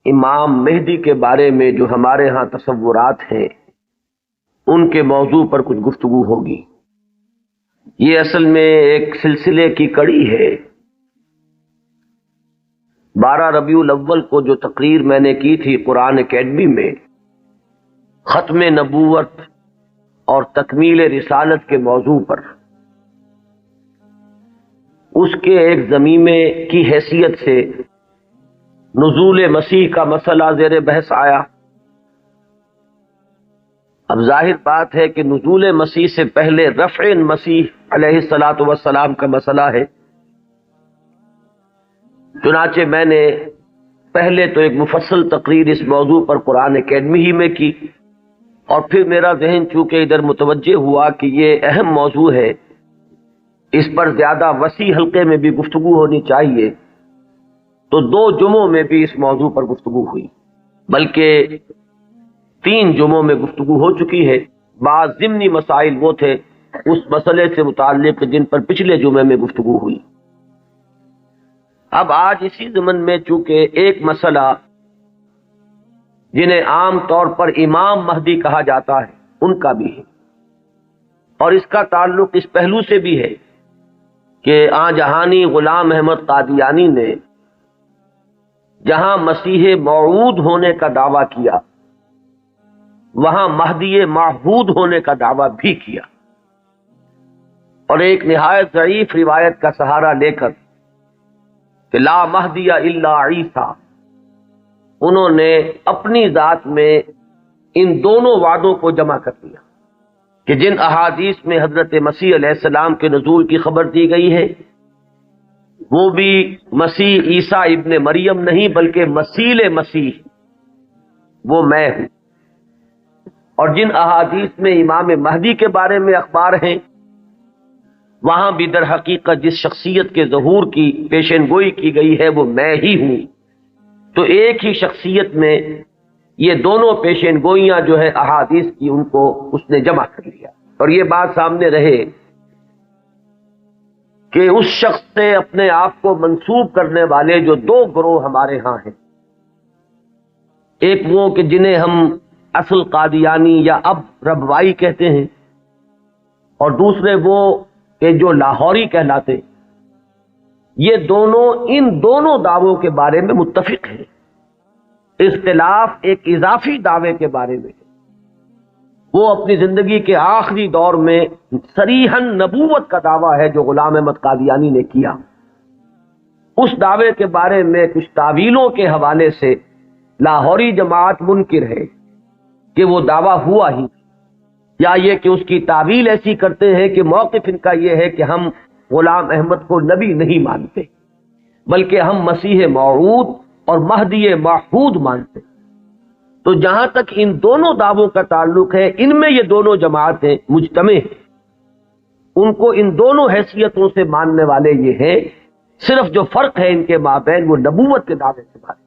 امام مہدی کے بارے میں جو ہمارے ہاں تصورات ہیں ان کے موضوع پر کچھ گفتگو ہوگی۔ یہ اصل میں ایک سلسلے کی کڑی ہے۔ 12 ربیع الاول کو جو تقریر میں نے کی تھی قرآن اکیڈمی میں، ختم نبوت اور تکمیل رسالت کے موضوع پر، اس کے ایک ضمیمے کی حیثیت سے نزول مسیح کا مسئلہ زیر بحث آیا۔ اب ظاہر بات ہے کہ نزول مسیح سے پہلے رفع مسیح علیہ الصلاۃ والسلام کا مسئلہ ہے۔ چنانچہ میں نے پہلے تو ایک مفصل تقریر اس موضوع پر قرآن اکیڈمی ہی میں کی، اور پھر میرا ذہن چونکہ ادھر متوجہ ہوا کہ یہ اہم موضوع ہے، اس پر زیادہ وسیع حلقے میں بھی گفتگو ہونی چاہیے، تو 2 جمعوں میں بھی اس موضوع پر گفتگو ہوئی، بلکہ 3 جمعوں میں گفتگو ہو چکی ہے۔ بعض ضمنی مسائل وہ تھے اس مسئلے سے متعلق جن پر پچھلے جمعے میں گفتگو ہوئی۔ اب آج اسی ضمن میں چونکہ ایک مسئلہ جنہیں عام طور پر امام مہدی کہا جاتا ہے ان کا بھی ہے، اور اس کا تعلق اس پہلو سے بھی ہے کہ آن جہانی غلام احمد قادیانی نے جہاں مسیح موعود ہونے کا دعویٰ کیا، وہاں مہدی معہود ہونے کا دعویٰ بھی کیا، اور ایک نہایت ضعیف روایت کا سہارا لے کر کہ لا مہدی الا عیسیٰ، انہوں نے اپنی ذات میں ان دونوں وعدوں کو جمع کر دیا کہ جن احادیث میں حضرت مسیح علیہ السلام کے نزول کی خبر دی گئی ہے وہ بھی مسیح عیسیٰ ابن مریم نہیں بلکہ مسیح مسیح، وہ میں ہوں، اور جن احادیث میں امام مہدی کے بارے میں اخبار ہیں وہاں بھی در حقیقت جس شخصیت کے ظہور کی پیشن گوئی کی گئی ہے وہ میں ہی ہوں۔ تو ایک ہی شخصیت میں یہ دونوں پیشن گوئیاں جو ہے احادیث کی ان کو اس نے جمع کر لیا، اور یہ بات سامنے رہے کہ اس شخص سے اپنے آپ کو منسوب کرنے والے جو 2 گروہ ہمارے ہاں ہیں، ایک وہ کہ جنہیں ہم اصل قادیانی یا اب ربوائی کہتے ہیں، اور دوسرے وہ کہ جو لاہوری کہلاتے، یہ دونوں ان دونوں دعووں کے بارے میں متفق ہیں۔ اختلاف ایک اضافی دعوے کے بارے میں، وہ اپنی زندگی کے آخری دور میں صریحاً نبوت کا دعویٰ ہے جو غلام احمد قادیانی نے کیا۔ اس دعوے کے بارے میں کچھ تعویلوں کے حوالے سے لاہوری جماعت منکر ہے کہ وہ دعویٰ ہوا ہی، یا یہ کہ اس کی تعویل ایسی کرتے ہیں کہ موقف ان کا یہ ہے کہ ہم غلام احمد کو نبی نہیں مانتے بلکہ ہم مسیح موعود اور مہدی معہود مانتے۔ تو جہاں تک ان دونوں دعووں کا تعلق ہے، ان میں یہ دونوں جماعتیں مجتمع ہیں، ان کو ان دونوں حیثیتوں سے ماننے والے یہ ہیں، صرف جو فرق ہے ان کے مابین وہ نبوت کے دعوے سے مانتے ہیں۔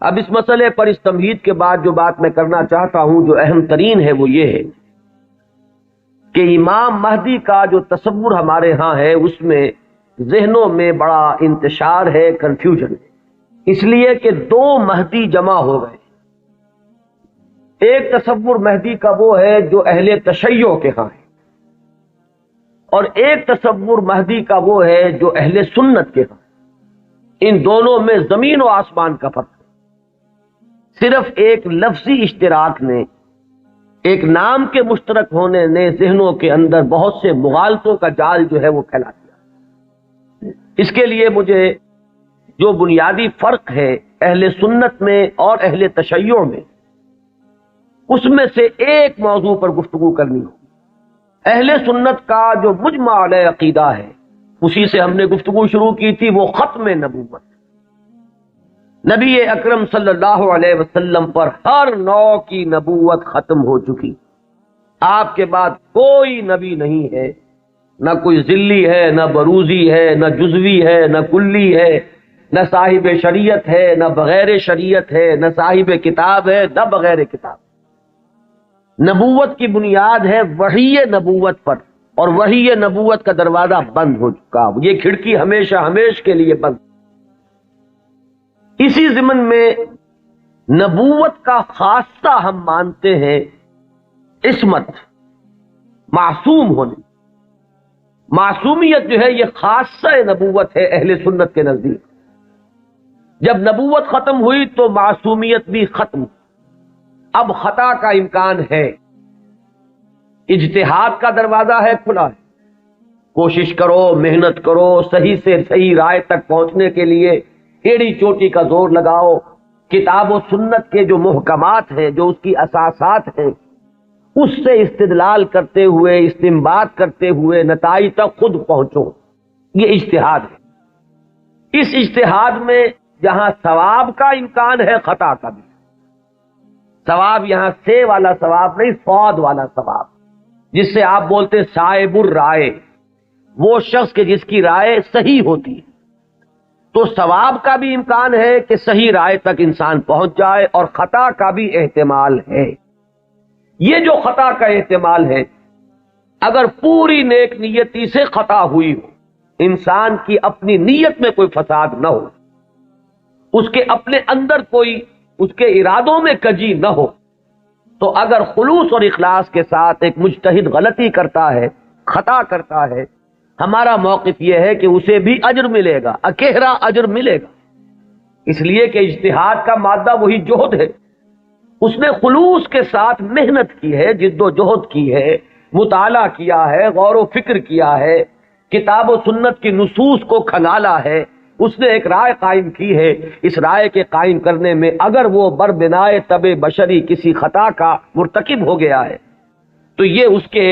اب اس مسئلے پر اس تمہید کے بعد جو بات میں کرنا چاہتا ہوں جو اہم ترین ہے وہ یہ ہے کہ امام مہدی کا جو تصور ہمارے ہاں ہے اس میں ذہنوں میں بڑا انتشار ہے، کنفیوژن ہے، اس لیے کہ 2 مہدی جمع ہو گئے۔ ایک تصور مہدی کا وہ ہے جو اہل تشیع کے ہاں ہے، اور ایک تصور مہدی کا وہ ہے جو اہل سنت کے ہاں۔ ان دونوں میں زمین و آسمان کا فرق ہے۔ صرف ایک لفظی اشتراک نے، ایک نام کے مشترک ہونے نے ذہنوں کے اندر بہت سے مغالطوں کا جال جو ہے وہ پھیلا دیا۔ اس کے لیے مجھے جو بنیادی فرق ہے اہل سنت میں اور اہل تشیع میں، اس میں سے ایک موضوع پر گفتگو کرنی ہوگی۔ اہل سنت کا جو مجمع علیہ عقیدہ ہے، اسی سے ہم نے گفتگو شروع کی تھی، وہ ختم نبوت۔ نبی اکرم صلی اللہ علیہ وسلم پر ہر نوع کی نبوت ختم ہو چکی، آپ کے بعد کوئی نبی نہیں ہے، نہ کوئی ذلی ہے، نہ بروزی ہے، نہ جزوی ہے، نہ کلی ہے، نہ صاحب شریعت ہے، نہ بغیر شریعت ہے، نہ صاحب کتاب ہے، نہ بغیر کتاب۔ نبوت کی بنیاد ہے وحی نبوت پر، اور وحی نبوت کا دروازہ بند ہو چکا، یہ کھڑکی ہمیشہ ہمیش کے لیے بند۔ اسی ضمن میں نبوت کا خاصہ ہم مانتے ہیں عصمت، معصوم ہونے. معصومیت جو ہے یہ خاصہ نبوت ہے اہل سنت کے نزدیک. جب نبوت ختم ہوئی تو معصومیت بھی ختم. اب خطا کا امکان ہے، اجتہاد کا دروازہ ہے کھلا ہے. کوشش کرو، محنت کرو، صحیح سے صحیح رائے تک پہنچنے کے لیے ایڑی چوٹی کا زور لگاؤ. کتاب و سنت کے جو محکمات ہیں، جو اس کی اساسات ہیں، اس سے استدلال کرتے ہوئے، استنباط کرتے ہوئے نتائج تک خود پہنچو. یہ اجتہاد ہے. اس اجتہاد میں جہاں ثواب کا امکان ہے، خطا کا بھی. ثواب یہاں سے والا ثواب نہیں، صاد والا ثواب، جس سے آپ بولتے صائب الرائے، وہ شخص کے جس کی رائے صحیح ہوتی ہے. تو ثواب کا بھی امکان ہے کہ صحیح رائے تک انسان پہنچ جائے، اور خطا کا بھی احتمال ہے. یہ جو خطا کا احتمال ہے، اگر پوری نیک نیتی سے خطا ہوئی ہو، انسان کی اپنی نیت میں کوئی فساد نہ ہو، اس کے اپنے اندر کوئی اس کے ارادوں میں کجی نہ ہو، تو اگر خلوص اور اخلاص کے ساتھ ایک مجتہد غلطی کرتا ہے، خطا کرتا ہے، ہمارا موقف یہ ہے کہ اسے بھی اجر ملے گا، اکیرا اجر ملے گا. اس لیے کہ اجتہاد کا مادہ وہی جہد ہے. اس نے خلوص کے ساتھ محنت کی ہے، جد و جہد کی ہے، مطالعہ کیا ہے، غور و فکر کیا ہے، کتاب و سنت کی نصوص کو کھنگالا ہے. اس نے ایک رائے قائم کی ہے. اس رائے کے قائم کرنے میں اگر وہ بربنائے طبع بشری کسی خطا کا مرتکب ہو گیا ہے تو یہ اس کے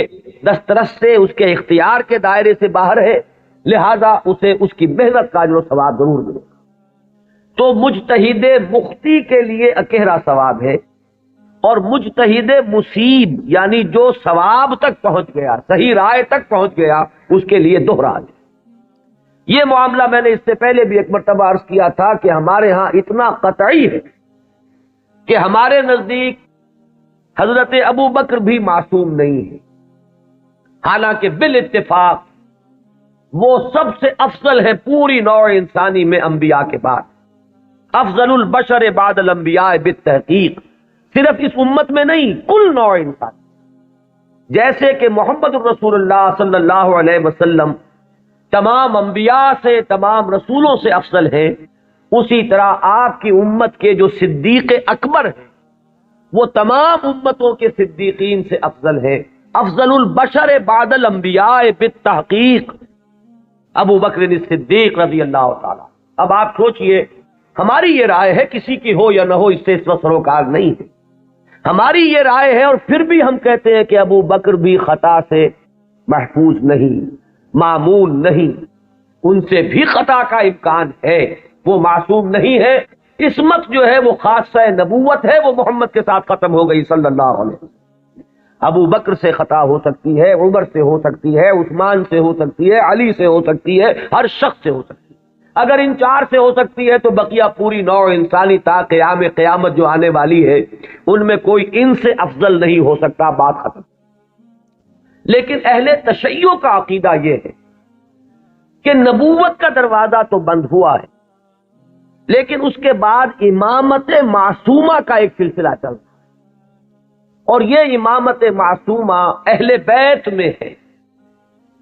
دسترس سے، اس کے اختیار کے دائرے سے باہر ہے، لہذا اسے اس کی محنت کا اجر و ثواب ضرور ملے گا. تو مجتہد مخطی کے لیے اکیرا ثواب ہے، اور مجتہد مصیب یعنی جو ثواب تک پہنچ گیا، صحیح رائے تک پہنچ گیا، اس کے لیے دوہرا اجر. یہ معاملہ میں نے اس سے پہلے بھی ایک مرتبہ عرض کیا تھا کہ ہمارے ہاں اتنا قطعی ہے کہ ہمارے نزدیک حضرت ابو بکر بھی معصوم نہیں ہے، حالانکہ بالاتفاق وہ سب سے افضل ہے پوری نوع انسانی میں انبیاء کے بعد. افضل البشر بعد الانبیاء بالتحقیق. صرف اس امت میں نہیں، کل نوع انسان. جیسے کہ محمد الرسول اللہ صلی اللہ علیہ وسلم تمام انبیاء سے، تمام رسولوں سے افضل ہیں، اسی طرح آپ کی امت کے جو صدیق اکبر ہیں وہ تمام امتوں کے صدیقین سے افضل ہیں. افضل البشر بعد الانبیاء بالتحقیق ابو بکر صدیق رضی اللہ تعالی. اب آپ سوچئے، ہماری یہ رائے ہے، کسی کی ہو یا نہ ہو اس سے اس وقت سروکار نہیں ہے، ہماری یہ رائے ہے، اور پھر بھی ہم کہتے ہیں کہ ابو بکر بھی خطا سے محفوظ نہیں، معمول نہیں، ان سے بھی خطا کا امکان ہے، وہ معصوم نہیں ہے. عصمت جو ہے وہ خاصہ نبوت ہے، وہ محمد کے ساتھ ختم ہو گئی صلی اللہ علیہ وسلم. ابو بکر سے خطا ہو سکتی ہے، عمر سے ہو سکتی ہے، عثمان سے ہو سکتی ہے، علی سے ہو سکتی ہے، ہر شخص سے ہو سکتی ہے. اگر ان چار سے ہو سکتی ہے تو بقیہ پوری نوع انسانی تا قیام قیامت جو آنے والی ہے ان میں کوئی ان سے افضل نہیں ہو سکتا. بات ختم. لیکن اہل تشیع کا عقیدہ یہ ہے کہ نبوت کا دروازہ تو بند ہوا ہے، لیکن اس کے بعد امامت معصومہ کا ایک سلسلہ چل رہا ہے، اور یہ امامت معصومہ اہل بیت میں ہے.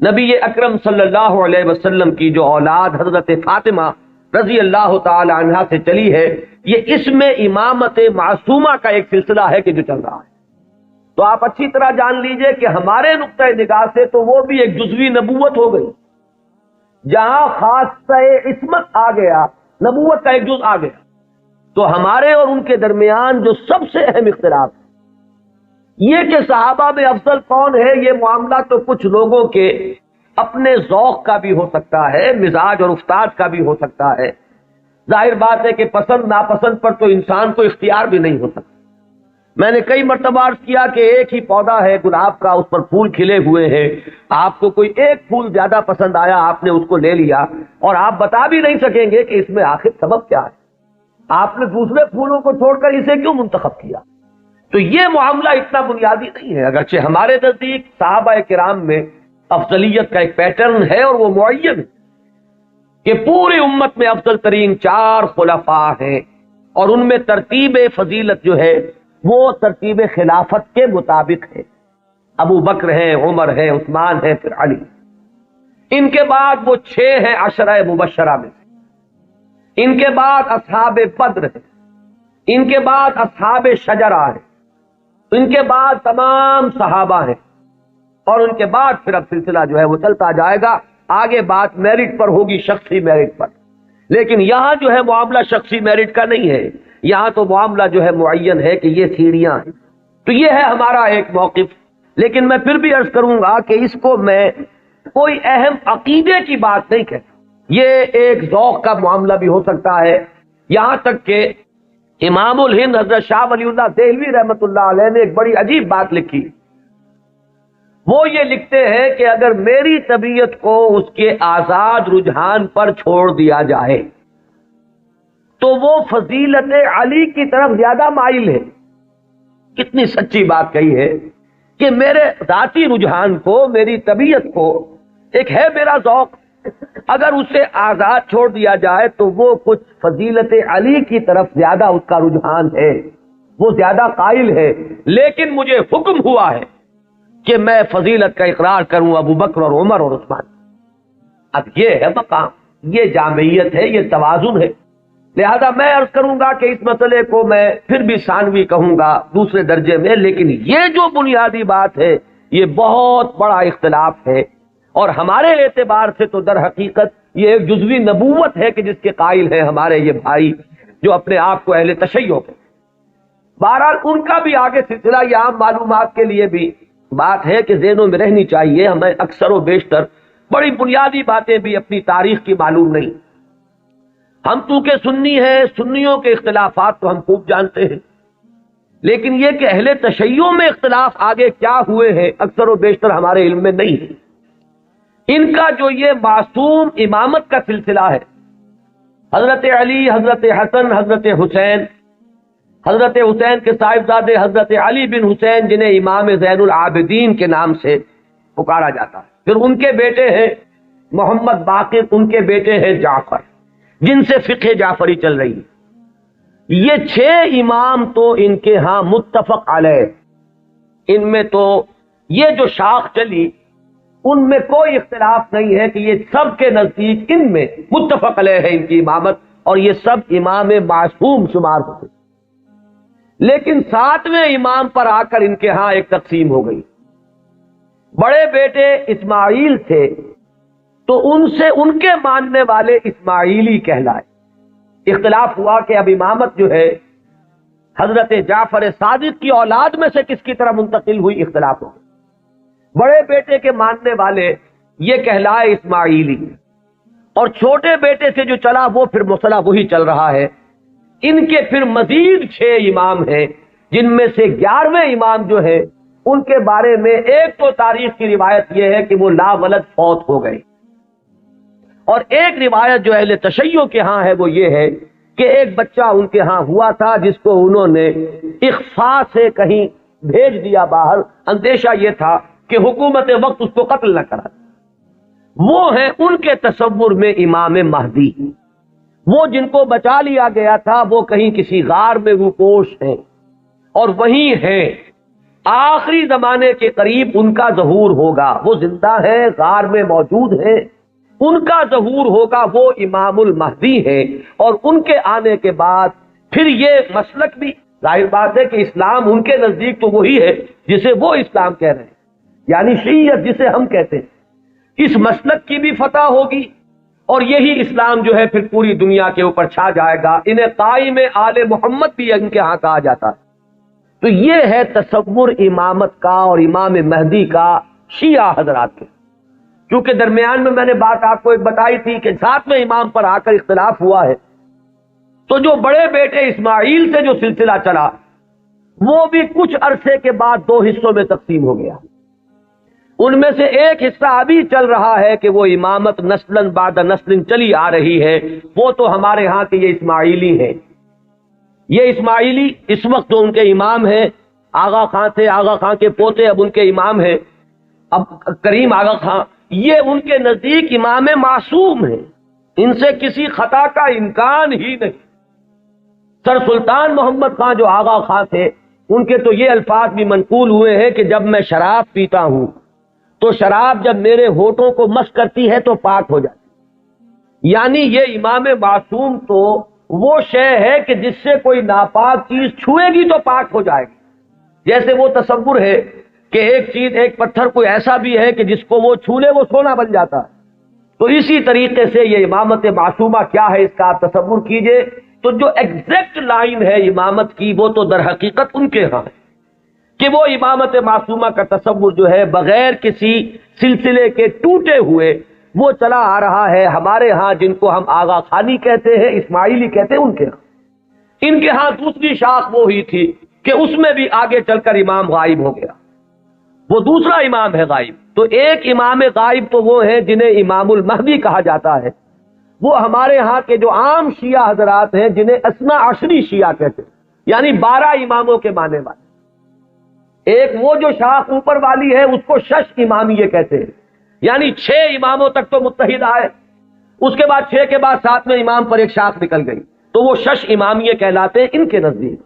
نبی اکرم صلی اللہ علیہ وسلم کی جو اولاد حضرت فاطمہ رضی اللہ تعالی عنہا سے چلی ہے، یہ اس میں امامت معصومہ کا ایک سلسلہ ہے کہ جو چل رہا ہے. تو آپ اچھی طرح جان لیجئے کہ ہمارے نقطہ نگاہ سے تو وہ بھی ایک جزوی نبوت ہو گئی. جہاں خاصہ عصمت آ گیا، نبوت کا ایک جز آ گیا، تو ہمارے اور ان کے درمیان جو سب سے اہم اختلاف ہے یہ کہ صحابہ میں افضل کون ہے. یہ معاملہ تو کچھ لوگوں کے اپنے ذوق کا بھی ہو سکتا ہے، مزاج اور استاد کا بھی ہو سکتا ہے. ظاہر بات ہے کہ پسند ناپسند پر تو انسان کو اختیار بھی نہیں ہو سکتا. میں نے کئی مرتبہ عرض کیا کہ ایک ہی پودا ہے گلاب کا، اس پر پھول کھلے ہوئے ہیں، آپ کو کوئی ایک پھول زیادہ پسند آیا، آپ نے اس کو لے لیا، اور آپ بتا بھی نہیں سکیں گے کہ اس میں آخر سبب کیا ہے، آپ نے دوسرے پھولوں کو چھوڑ کر اسے کیوں منتخب کیا. تو یہ معاملہ اتنا بنیادی نہیں ہے. اگرچہ ہمارے نزدیک صحابہ کرام میں افضلیت کا ایک پیٹرن ہے اور وہ معین ہے کہ پوری امت میں افضل ترین 4 خلفاء ہیں، اور ان میں ترتیب فضیلت جو ہے وہ ترتیب خلافت کے مطابق ہے. ابو بکر ہیں، عمر ہیں، عثمان ہیں، پھر علی. ان کے بعد وہ 6 ہیں عشرہ مبشرہ میں سے. ان کے بعد اصحاب بدر ہیں، ان کے بعد اصحاب شجرہ ہیں، ان کے بعد تمام صحابہ ہیں، اور ان کے بعد پھر اب سلسلہ جو ہے وہ چلتا جائے گا. آگے بات میرٹ پر ہوگی، شخصی میرٹ پر. لیکن یہاں جو ہے معاملہ شخصی میرٹ کا نہیں ہے، یہاں تو معاملہ جو ہے معین ہے کہ یہ سیڑھیاں ہیں. تو یہ ہے ہمارا ایک موقف. لیکن میں پھر بھی عرض کروں گا کہ اس کو میں کوئی اہم عقیدے کی بات نہیں کہتا. یہ ایک ذوق کا معاملہ بھی ہو سکتا ہے. یہاں تک کہ امام الہند حضرت شاہ ولی اللہ دہلوی رحمۃ اللہ علیہ نے ایک بڑی عجیب بات لکھی. وہ یہ لکھتے ہیں کہ اگر میری طبیعت کو اس کے آزاد رجحان پر چھوڑ دیا جائے تو وہ فضیلت علی کی طرف زیادہ مائل ہے. کتنی سچی بات کہی ہے کہ میرے ذاتی رجحان کو، میری طبیعت کو، ایک ہے میرا ذوق، اگر اسے آزاد چھوڑ دیا جائے تو وہ کچھ فضیلت علی کی طرف زیادہ اس کا رجحان ہے، وہ زیادہ قائل ہے. لیکن مجھے حکم ہوا ہے کہ میں فضیلت کا اقرار کروں ابو بکر اور عمر اور عثمان. اب یہ ہے مقام، یہ جامعیت ہے، یہ توازن ہے. لہذا میں عرض کروں گا کہ اس مسئلے کو میں پھر بھی ثانوی کہوں گا، دوسرے درجے میں. لیکن یہ جو بنیادی بات ہے یہ بہت بڑا اختلاف ہے، اور ہمارے اعتبار سے تو در حقیقت یہ ایک جزوی نبوت ہے کہ جس کے قائل ہیں ہمارے یہ بھائی جو اپنے آپ کو اہل تشیع کہتے ہیں. بہرحال ان کا بھی آگے سلسلہ یہ عام معلومات کے لیے بھی بات ہے کہ ذہنوں میں رہنی چاہیے. ہمیں اکثر و بیشتر بڑی بنیادی باتیں بھی اپنی تاریخ کی معلوم نہیں. ہم چونکہ سنی ہیں، سنیوں کے اختلافات تو ہم خوب جانتے ہیں، لیکن یہ کہ اہل تشیع میں اختلاف آگے کیا ہوئے ہیں اکثر و بیشتر ہمارے علم میں نہیں ہے. ان کا جو یہ معصوم امامت کا سلسلہ ہے، حضرت علی، حضرت حسن، حضرت حسین، حضرت حسین کے صاحبزادے حضرت علی بن حسین جنہیں امام زین العابدین کے نام سے پکارا جاتا ہے. پھر ان کے بیٹے ہیں محمد باقر، ان کے بیٹے ہیں جعفر جن سے فقہ جعفری چل رہی ہے. یہ 6 امام تو ان کے ہاں متفق علیہ، ان میں تو یہ جو شاخ چلی ان میں کوئی اختلاف نہیں ہے کہ یہ سب کے نزدیک ان میں متفق علیہ ہے ان کی امامت، اور یہ سب امام معصوم شمار ہوتے. لیکن 7ویں امام پر آ کر ان کے ہاں ایک تقسیم ہو گئی. بڑے بیٹے اسماعیل تھے تو ان سے ان کے ماننے والے اسماعیلی کہلائے. اختلاف ہوا کہ اب امامت جو ہے حضرت جعفر صادق کی اولاد میں سے کس کی طرح منتقل ہوئی، اختلاف ہو گیا. بڑے بیٹے کے ماننے والے یہ کہلائے اسماعیلی، اور چھوٹے بیٹے سے جو چلا وہ پھر مسئلہ وہی چل رہا ہے. ان کے پھر مزید 6 امام ہیں جن میں سے 11ویں امام جو ہے ان کے بارے میں ایک تو تاریخ کی روایت یہ ہے کہ وہ لا ولد فوت ہو گئے، اور ایک روایت جو اہل تشیع کے ہاں ہے وہ یہ ہے کہ ایک بچہ ان کے ہاں ہوا تھا جس کو انہوں نے اخفاء سے کہیں بھیج دیا باہر. اندیشہ یہ تھا کہ حکومت وقت اس کو قتل نہ کرا. وہ ہیں ان کے تصور میں امام مہدی. وہ جن کو بچا لیا گیا تھا وہ کہیں کسی غار میں روپوش ہیں اور وہیں ہیں. آخری زمانے کے قریب ان کا ظہور ہوگا. وہ زندہ ہیں، غار میں موجود ہیں، ان کا ظہور ہوگا. وہ امام المہدی ہیں، اور ان کے آنے کے بعد پھر یہ مسلک بھی ظاہر بات ہے کہ اسلام ان کے نزدیک تو وہی ہے جسے وہ اسلام کہہ رہے ہیں، یعنی شیعیت جسے ہم کہتے ہیں. اس مسلک کی بھی فتح ہوگی اور یہی اسلام جو ہے پھر پوری دنیا کے اوپر چھا جائے گا. انہیں قائم آل محمد بھی ان کے ہاں کہا جاتا ہے. تو یہ ہے تصور امامت کا اور امام مہدی کا شیعہ حضرات کے. کیونکہ درمیان میں نے بات آپ کو ایک بتائی تھی کہ 7ویں امام پر آ کر اختلاف ہوا ہے، تو جو بڑے بیٹے اسماعیل سے جو سلسلہ چلا وہ بھی کچھ عرصے کے بعد 2 حصوں میں تقسیم ہو گیا. ان میں سے ایک حصہ ابھی چل رہا ہے کہ وہ امامت نسلاً بعد نسل چلی آ رہی ہے. وہ تو ہمارے ہاں کے یہ اسماعیلی ہیں. یہ اسماعیلی اس وقت تو ان کے امام ہیں، آغا خان تھے، آغا خان کے پوتے اب ان کے امام ہیں، اب کریم آغا خان. یہ ان کے نزدیک امام معصوم ہیں، ان سے کسی خطا کا امکان ہی نہیں. سر سلطان محمد خان جو آغا خان تھے، ان کے تو یہ الفاظ بھی منقول ہوئے ہیں کہ جب میں شراب پیتا ہوں تو شراب جب میرے ہونٹوں کو مس کرتی ہے تو پاک ہو جاتی۔ یعنی یہ امام معصوم تو وہ شے ہے کہ جس سے کوئی ناپاک چیز چھوئے گی تو پاک ہو جائے گی۔ جیسے وہ تصور ہے کہ ایک چیز، ایک پتھر کوئی ایسا بھی ہے کہ جس کو وہ چھو لے وہ سونا بن جاتا ہے، تو اسی طریقے سے یہ امامت معصومہ کیا ہے اس کا آپ تصور کیجئے۔ تو جو ایگزیکٹ لائن ہے امامت کی وہ تو در حقیقت ان کے ہاں ہے کہ وہ امامت معصومہ کا تصور جو ہے بغیر کسی سلسلے کے ٹوٹے ہوئے وہ چلا آ رہا ہے۔ ہمارے ہاں جن کو ہم آغا خانی کہتے ہیں، اسماعیلی کہتے ہیں، ان کے ہاں، ان کے ہاں دوسری شاخ وہ ہی تھی کہ اس میں بھی آگے چل کر امام غائب ہو گیا، وہ دوسرا امام ہے غائب۔ تو ایک امام غائب تو وہ ہیں جنہیں امام المہدی کہا جاتا ہے، وہ ہمارے ہاں کے جو عام شیعہ حضرات ہیں جنہیں اثنا عشری شیعہ کہتے ہیں، یعنی 12 اماموں کے ماننے والے۔ ایک وہ جو شاخ اوپر والی ہے اس کو شش امامیہ کہتے ہیں، یعنی 6 اماموں تک تو متحد آئے، اس کے بعد 6 کے بعد 7ویں امام پر ایک شاخ نکل گئی، تو وہ شش امامیہ کہلاتے ہیں ان کے نزدیک،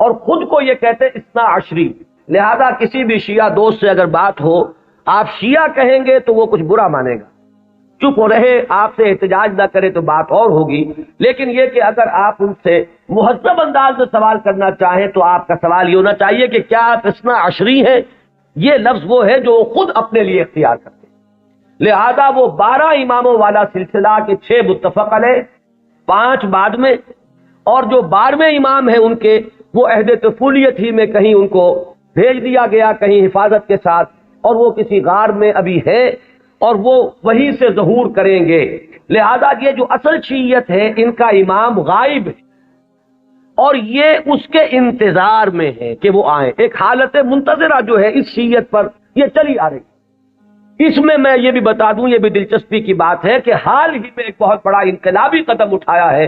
اور خود کو یہ کہتے ہیں اثنا عشری۔ لہذا کسی بھی شیعہ دوست سے اگر بات ہو، آپ شیعہ کہیں گے تو وہ کچھ برا مانے گا، چپ رہے، آپ سے احتجاج نہ کرے تو بات اور ہوگی، لیکن یہ کہ اگر آپ ان سے مہذب انداز میں سوال کرنا چاہیں تو آپ کا سوال یہ ہونا چاہیے کہ کیا آپ اثنا عشری ہیں؟ یہ لفظ وہ ہے جو خود اپنے لیے اختیار کرتے ہیں۔ لہذا وہ 12 اماموں والا سلسلہ کے 6 متفق علیہ، 5 بعد میں، اور جو 12ویں امام ہیں ان کے وہ عہد طفولیت ہی میں کہیں ان کو بھیج دیا گیا کہیں حفاظت کے ساتھ، اور وہ کسی غار میں ابھی ہے اور وہ وہیں سے ظہور کریں گے۔ لہذا یہ جو اصل شیعت ہے ان کا امام غائب ہے اور یہ اس کے انتظار میں ہے کہ وہ آئیں۔ ایک حالت منتظرہ جو ہے اس شیعت پر یہ چلی آ رہی۔ اس میں یہ بھی بتا دوں، یہ بھی دلچسپی کی بات ہے کہ حال ہی میں ایک بہت بڑا انقلابی قدم اٹھایا ہے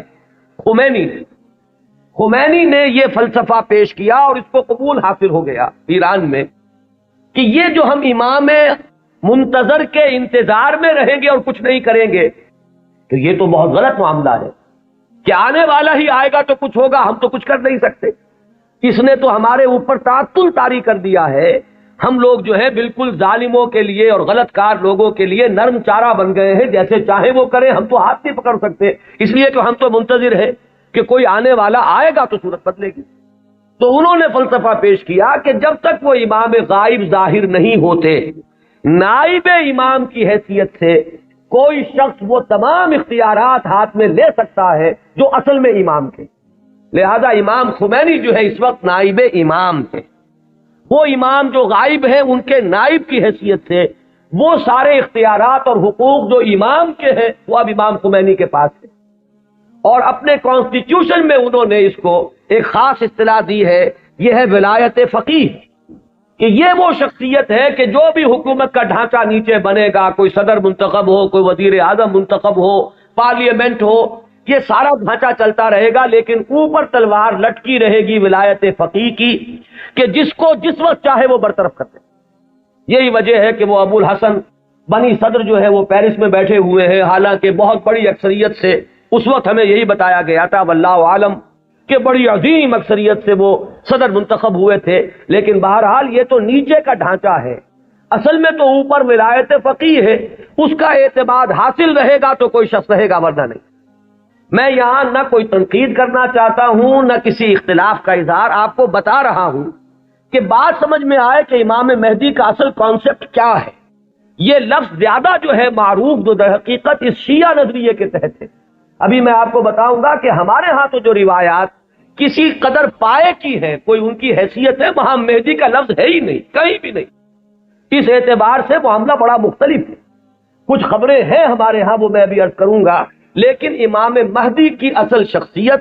خمینی نے یہ فلسفہ پیش کیا اور اس کو قبول حاصل ہو گیا ایران میں کہ یہ جو ہم امام منتظر کے انتظار میں رہیں گے اور کچھ نہیں کریں گے تو یہ تو بہت غلط معاملہ ہے کہ آنے والا ہی آئے گا تو کچھ ہوگا، ہم تو کچھ کر نہیں سکتے۔ اس نے تو ہمارے اوپر تعطل طاری کر دیا ہے، ہم لوگ جو ہے بالکل ظالموں کے لیے اور غلط کار لوگوں کے لیے نرم چارہ بن گئے ہیں، جیسے چاہیں وہ کریں، ہم تو ہاتھ نہیں پکڑ سکتے، اس لیے کہ ہم تو منتظر ہیں کہ کوئی آنے والا آئے گا تو صورت بدلے گی۔ تو انہوں نے فلسفہ پیش کیا کہ جب تک وہ امام غائب ظاہر نہیں ہوتے، نائب امام کی حیثیت سے کوئی شخص وہ تمام اختیارات ہاتھ میں لے سکتا ہے جو اصل میں امام کے۔ لہذا امام خمینی جو ہے اس وقت نائب امام ہے، وہ امام جو غائب ہیں ان کے نائب کی حیثیت سے وہ سارے اختیارات اور حقوق جو امام کے ہیں وہ اب امام خمینی کے پاس ہے، اور اپنے کانسٹیٹیوشن میں انہوں نے اس کو ایک خاص اصطلاح دی ہے، یہ ہے ولایت فقیہ، کہ یہ وہ شخصیت ہے کہ جو بھی حکومت کا ڈھانچہ نیچے بنے گا، کوئی صدر منتخب ہو، کوئی وزیر اعظم منتخب ہو، پارلیمنٹ ہو، یہ سارا ڈھانچہ چلتا رہے گا، لیکن اوپر تلوار لٹکی رہے گی ولایت فقیہ کی کہ جس کو جس وقت چاہے وہ برطرف کر دے۔ یہی وجہ ہے کہ وہ ابو الحسن بنی صدر جو ہے وہ پیرس میں بیٹھے ہوئے ہیں، حالانکہ بہت بڑی اکثریت سے اس وقت ہمیں یہی بتایا گیا تھا واللہ عالم کہ بڑی عظیم اکثریت سے وہ صدر منتخب ہوئے تھے، لیکن بہرحال یہ تو نیچے کا ڈھانچہ ہے، اصل میں تو اوپر ولایت فقیہ ہے، اس کا اعتماد حاصل رہے گا تو کوئی شخص رہے گا، ورنہ نہیں۔ میں یہاں نہ کوئی تنقید کرنا چاہتا ہوں نہ کسی اختلاف کا اظہار، آپ کو بتا رہا ہوں کہ بات سمجھ میں آئے کہ امام مہدی کا اصل کانسیپٹ کیا ہے۔ یہ لفظ زیادہ جو ہے معروف جو در حقیقت اس شیعہ نظریے کے تحت ہے۔ ابھی میں آپ کو بتاؤں گا کہ ہمارے ہاں تو جو روایات کسی قدر پائے کی ہے، کوئی ان کی حیثیت ہے، وہاں مہدی کا لفظ ہے ہی نہیں، کہیں بھی نہیں۔ اس اعتبار سے معاملہ بڑا مختلف ہے، کچھ خبریں ہیں ہمارے ہاں وہ میں بھی عرض کروں گا، لیکن امام مہدی کی اصل شخصیت،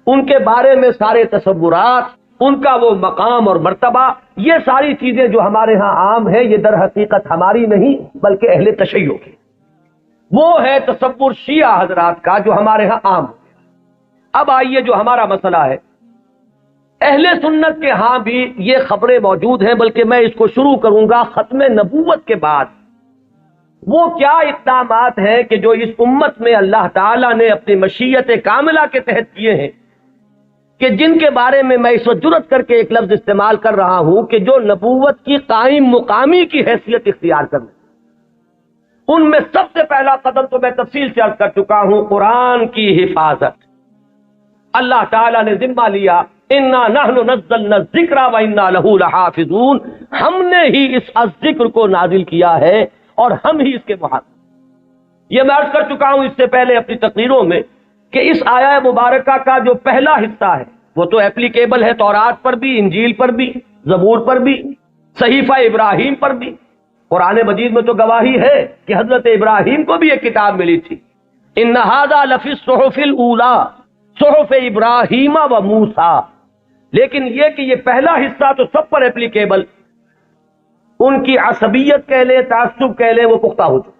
ان کے بارے میں سارے تصورات، ان کا وہ مقام اور مرتبہ، یہ ساری چیزیں جو ہمارے ہاں عام ہیں، یہ در حقیقت ہماری نہیں بلکہ اہل تشیع کی، وہ ہے تصور شیعہ حضرات کا جو ہمارے ہاں عام ہے۔ اب آئیے جو ہمارا مسئلہ ہے، اہل سنت کے ہاں بھی یہ خبریں موجود ہیں، بلکہ میں اس کو شروع کروں گا ختم نبوت کے بعد۔ وہ کیا اقدامات ہیں کہ جو اس امت میں اللہ تعالیٰ نے اپنی مشیت کاملہ کے تحت کیے ہیں، کہ جن کے بارے میں اس وقت جرأت کر کے ایک لفظ استعمال کر رہا ہوں کہ جو نبوت کی قائم مقامی کی حیثیت اختیار کرنے، ان میں سب سے پہلا قدم تو میں تفصیل سے عرض کر چکا ہوں، قرآن کی حفاظت۔ اللہ تعالیٰ نے ذمہ لیا، انا نحن نزلنا الذکر وانا لہ لحافظون، ہم نے ہی اس ذکر کو نازل کیا ہے اور ہم ہی اس کے محافظ۔ یہ میں عرض کر چکا ہوں اس سے پہلے اپنی تقریروں میں کہ اس آیہ مبارکہ کا جو پہلا حصہ ہے وہ تو ایپلیکیبل ہے تورات پر بھی، انجیل پر بھی، زبور پر بھی، صحیفہ ابراہیم پر بھی۔ قرآن مجید میں تو گواہی ہے کہ حضرت ابراہیم کو بھی ایک کتاب ملی تھی، ان ھذا لفی الصحف الاولی صحف ابراہیم و موسیٰ۔ لیکن یہ کہ یہ پہلا حصہ تو سب پر ایپلیکیبل، ان کی عصبیت کہہ لیں، تعصب کہہ لیں، وہ پختہ ہو چکا۔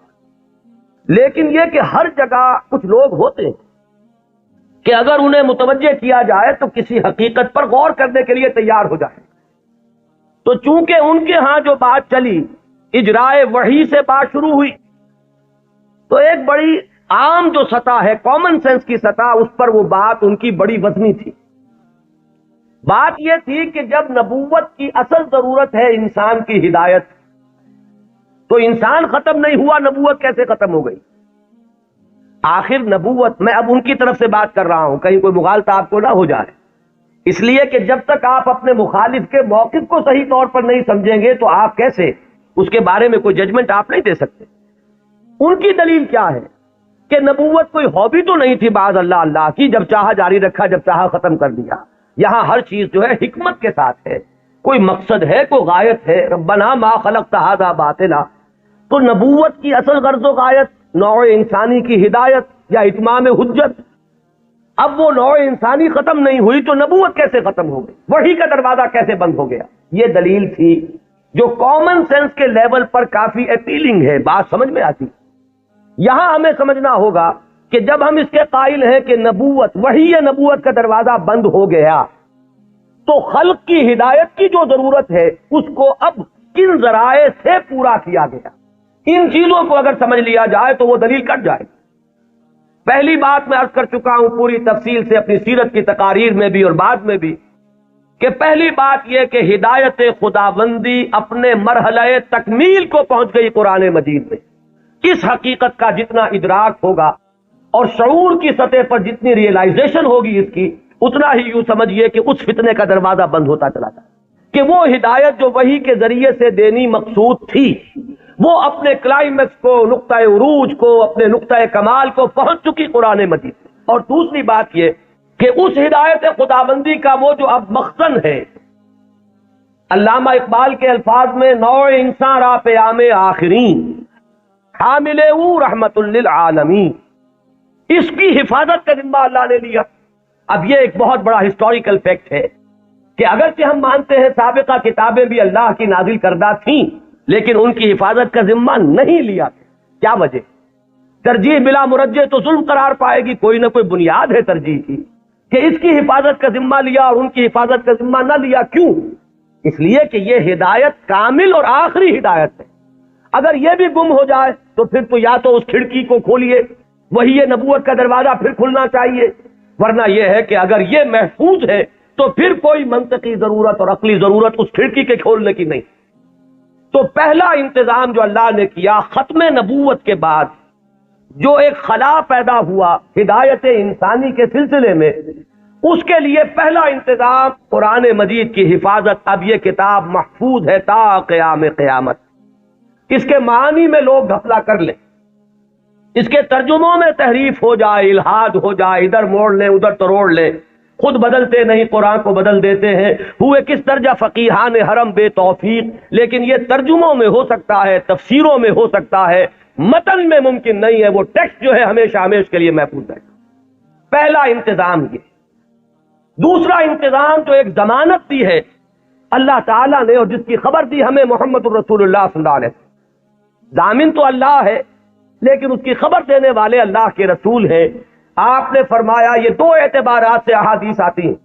لیکن یہ کہ ہر جگہ کچھ لوگ ہوتے ہیں کہ اگر انہیں متوجہ کیا جائے تو کسی حقیقت پر غور کرنے کے لیے تیار ہو جائے۔ تو چونکہ ان کے ہاں جو بات چلی اجرائے وحی سے بات شروع ہوئی، تو ایک بڑی عام جو سطح ہے، کامن سینس کی سطح، اس پر وہ بات ان کی بڑی وزنی تھی۔ بات یہ تھی کہ جب نبوت کی اصل ضرورت ہے انسان کی ہدایت، تو انسان ختم نہیں ہوا، نبوت کیسے ختم ہو گئی؟ آخر نبوت، میں اب ان کی طرف سے بات کر رہا ہوں، کہیں کوئی مغالطہ آپ کو نہ ہو جائے، اس لیے کہ جب تک آپ اپنے مخالف کے موقف کو صحیح طور پر نہیں سمجھیں گے تو آپ کیسے اس کے بارے میں کوئی ججمنٹ آپ نہیں دے سکتے۔ ان کی دلیل کیا ہے کہ نبوت کوئی ہابی تو نہیں تھی بعض اللہ کی، جب چاہا جاری رکھا، جب چاہا ختم کر دیا۔ یہاں ہر چیز جو ہے حکمت کے ساتھ ہے، کوئی مقصد ہے، کوئی غایت ہے، ربنا ما خلقت ھذا باطلا۔ تو نبوت کی اصل غرض و غایت نوع انسانی کی ہدایت یا اتمام حجت۔ اب وہ نوع انسانی ختم نہیں ہوئی تو نبوت کیسے ختم ہو گئی؟ وحی کا دروازہ کیسے بند ہو گیا؟ یہ دلیل تھی جو کامن سینس کے لیول پر کافی اپیلنگ ہے، بات سمجھ میں آتی۔ یہاں ہمیں سمجھنا ہوگا کہ جب ہم اس کے قائل ہیں کہ نبوت، وحی یا نبوت کا دروازہ بند ہو گیا، تو خلق کی ہدایت کی جو ضرورت ہے اس کو اب کن ذرائع سے پورا کیا گیا؟ ان چیزوں کو اگر سمجھ لیا جائے تو وہ دلیل کٹ جائے۔ پہلی بات میں عرض کر چکا ہوں پوری تفصیل سے اپنی سیرت کی تقاریر میں بھی اور بعد میں بھی، کہ پہلی بات یہ کہ ہدایت خداوندی اپنے مرحلہ تکمیل کو پہنچ گئی قرآن مجید میں۔ اس حقیقت کا جتنا ادراک ہوگا اور شعور کی سطح پر جتنی ریئلائزیشن ہوگی اس کی، اتنا ہی یوں سمجھیے کہ اس فتنے کا دروازہ بند ہوتا چلا جائے، کہ وہ ہدایت جو وحی کے ذریعے سے دینی مقصود تھی، وہ اپنے کلائمیکس کو، نقطہ عروج کو، اپنے نقطہ کمال کو پہنچ چکی قرآن مجید میں۔ اور دوسری بات یہ کہ اس ہدایت خداوندی کا وہ جو اب مخزن ہے، علامہ اقبال کے الفاظ میں نوع انسان را پیام آخرین حامل او رحمت للعالمین، اس کی حفاظت کا ذمہ اللہ نے لیا۔ اب یہ ایک بہت بڑا ہسٹوریکل فیکٹ ہے کہ اگرچہ ہم مانتے ہیں سابقہ کتابیں بھی اللہ کی نازل کردہ تھیں، لیکن ان کی حفاظت کا ذمہ نہیں لیا۔ کیا وجہ؟ ترجیح بلا مرجح تو ظلم قرار پائے گی، کوئی نہ کوئی بنیاد ہے ترجیح کی، کہ اس کی حفاظت کا ذمہ لیا اور ان کی حفاظت کا ذمہ نہ لیا۔ کیوں؟ اس لیے کہ یہ ہدایت کامل اور آخری ہدایت ہے۔ اگر یہ بھی گم ہو جائے تو پھر تو یا تو اس کھڑکی کو کھولیے، وہی یہ نبوت کا دروازہ پھر کھلنا چاہیے، ورنہ یہ ہے کہ اگر یہ محفوظ ہے تو پھر کوئی منطقی ضرورت اور عقلی ضرورت اس کھڑکی کے کھولنے کی نہیں۔ تو پہلا انتظام جو اللہ نے کیا ختم نبوت کے بعد، جو ایک خلا پیدا ہوا ہدایت انسانی کے سلسلے میں، اس کے لیے پہلا انتظام قرآن مجید کی حفاظت۔ اب یہ کتاب محفوظ ہے تا قیام قیامت۔ اس کے معنی میں لوگ گھپلا کر لیں، اس کے ترجموں میں تحریف ہو جائے، الہاد ہو جائے، ادھر موڑ لیں ادھر تروڑ لیں، خود بدلتے نہیں قرآن کو بدل دیتے ہیں، ہوئے کس درجہ فقیہان حرم بے توفیق۔ لیکن یہ ترجموں میں ہو سکتا ہے، تفسیروں میں ہو سکتا ہے، متن میں ممکن نہیں ہے۔ وہ ٹیکسٹ جو ہے ہمیشہ ہمیشہ کے لیے محفوظ ہے۔ پہلا انتظام یہ۔ دوسرا انتظام جو ایک ضمانت دی ہے اللہ تعالیٰ نے اور جس کی خبر دی ہمیں محمد الرسول اللہ صلی اللہ علیہ وسلم، ضامن تو اللہ ہے لیکن اس کی خبر دینے والے اللہ کے رسول ہیں۔ آپ نے فرمایا، یہ دو اعتبارات سے احادیث آتی ہیں،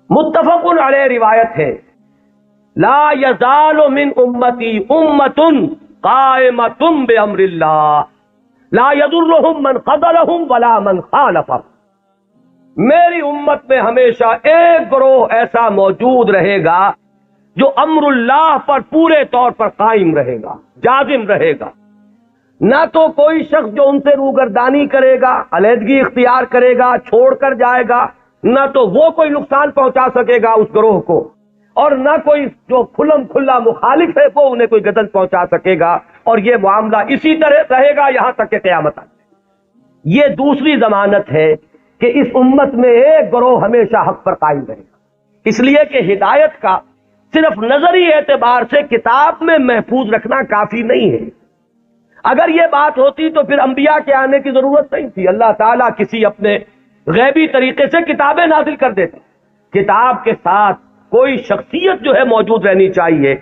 متفق علیہ روایت ہے، لا یزال من امتی امت قائمۃ بامر اللہ لا یضرهم من خذلهم ولا من خالفهم۔ میری امت میں ہمیشہ ایک گروہ ایسا موجود رہے گا جو امر اللہ پر پورے طور پر قائم رہے گا، جازم رہے گا۔ نہ تو کوئی شخص جو ان سے روگردانی کرے گا، علیحدگی اختیار کرے گا، چھوڑ کر جائے گا، نہ تو وہ کوئی نقصان پہنچا سکے گا اس گروہ کو، اور نہ کوئی جو کھلم کھلا مخالف ہے وہ انہیں کوئی گدن پہنچا سکے گا، اور یہ معاملہ اسی طرح رہے گا یہاں تک کہ قیامت آئے۔ یہ دوسری ضمانت ہے کہ اس امت میں ایک گروہ ہمیشہ حق پر قائم رہے گا، اس لیے کہ ہدایت کا صرف نظری اعتبار سے کتاب میں محفوظ رکھنا کافی نہیں ہے۔ اگر یہ بات ہوتی تو پھر انبیاء کے آنے کی ضرورت نہیں تھی، اللہ تعالیٰ کسی اپنے غیبی طریقے سے کتابیں نازل کر دیتے۔ کتاب کے ساتھ کوئی شخصیت جو ہے موجود رہنی چاہیے،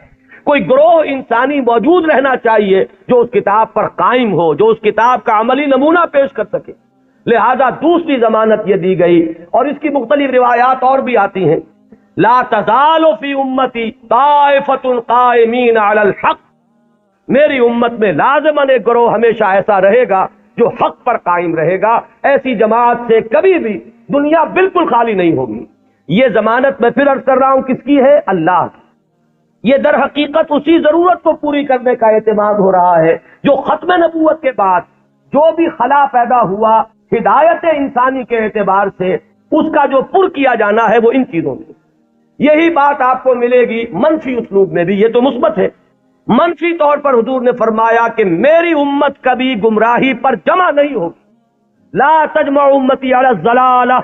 کوئی گروہ انسانی موجود رہنا چاہیے جو اس کتاب پر قائم ہو، جو اس کتاب کا عملی نمونہ پیش کر سکے۔ لہذا دوسری ضمانت یہ دی گئی، اور اس کی مختلف روایات اور بھی آتی ہیں، لا تزال فی امتی طائفۃ قائمین علی الحق، میری امت میں لازماً ایک گروہ ہمیشہ ایسا رہے گا جو حق پر قائم رہے گا۔ ایسی جماعت سے کبھی بھی دنیا بالکل خالی نہیں ہوگی۔ یہ ضمانت میں پھر عرض کر رہا ہوں کس کی ہے؟ اللہ کی۔ یہ در حقیقت اسی ضرورت کو پوری کرنے کا اہتمام ہو رہا ہے جو ختم نبوت کے بعد جو بھی خلا پیدا ہوا ہدایت انسانی کے اعتبار سے، اس کا جو پر کیا جانا ہے وہ ان چیزوں میں۔ یہی بات آپ کو ملے گی منفی اسلوب میں بھی، یہ تو مثبت ہے۔ منفی طور پر حضور نے فرمایا کہ میری امت کبھی گمراہی پر جمع نہیں ہوگی، لا تجمع امتی علی الضلالہ۔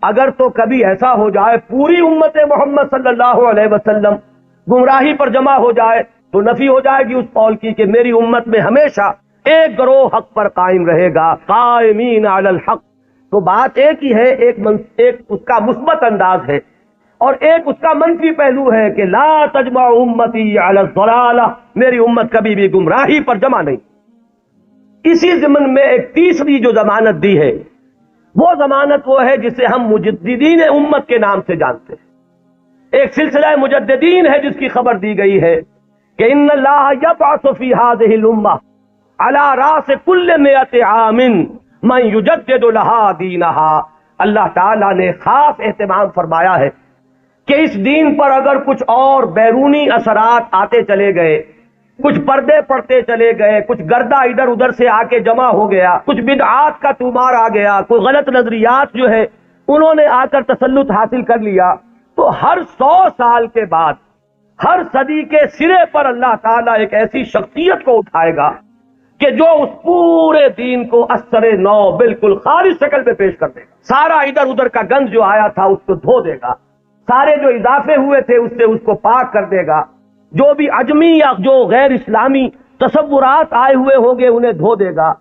اگر تو کبھی ایسا ہو جائے پوری امت محمد صلی اللہ علیہ وسلم گمراہی پر جمع ہو جائے تو نفی ہو جائے گی اس قول کی کہ میری امت میں ہمیشہ ایک گروہ حق پر قائم رہے گا، قائمین علی الحق۔ تو بات ایک ہی ہے، ایک اس کا مثبت انداز ہے، اور ایک اس کا منفی پہلو ہے کہ لا تجمع امتی علی الضلالہ، میری امت کبھی بھی گمراہی پر جمع نہیں۔ اسی ضمن میں ایک تیسری جو ضمانت دی ہے وہ ضمانت وہ ہے جسے ہم مجددین امت کے نام سے جانتے ہیں۔ ایک سلسلہ مجددین ہے جس کی خبر دی گئی ہے کہ ان اللہ یبعث فی ہذہ الامہ علی راس کل مئۃ عام من یجدد لہا دینہا۔ اللہ تعالیٰ نے خاص اہتمام فرمایا ہے کہ اس دین پر اگر کچھ اور بیرونی اثرات آتے چلے گئے، کچھ پردے پڑتے چلے گئے، کچھ گردہ ادھر ادھر سے آ کے جمع ہو گیا، کچھ بدعات کا طومار آ گیا، کوئی غلط نظریات جو ہے انہوں نے آ کر تسلط حاصل کر لیا، تو ہر 100 سال کے بعد ہر صدی کے سرے پر اللہ تعالیٰ ایک ایسی شخصیت کو اٹھائے گا کہ جو اس پورے دین کو اثر نو بالکل خالص شکل میں پیش کر دے گا۔ سارا ادھر ادھر کا گند جو آیا تھا اس کو دھو دے گا، سارے جو اضافے ہوئے تھے اس سے اس کو پاک کر دے گا، جو بھی عجمی یا جو غیر اسلامی تصورات آئے ہوئے ہوں گے انہیں دھو دے گا،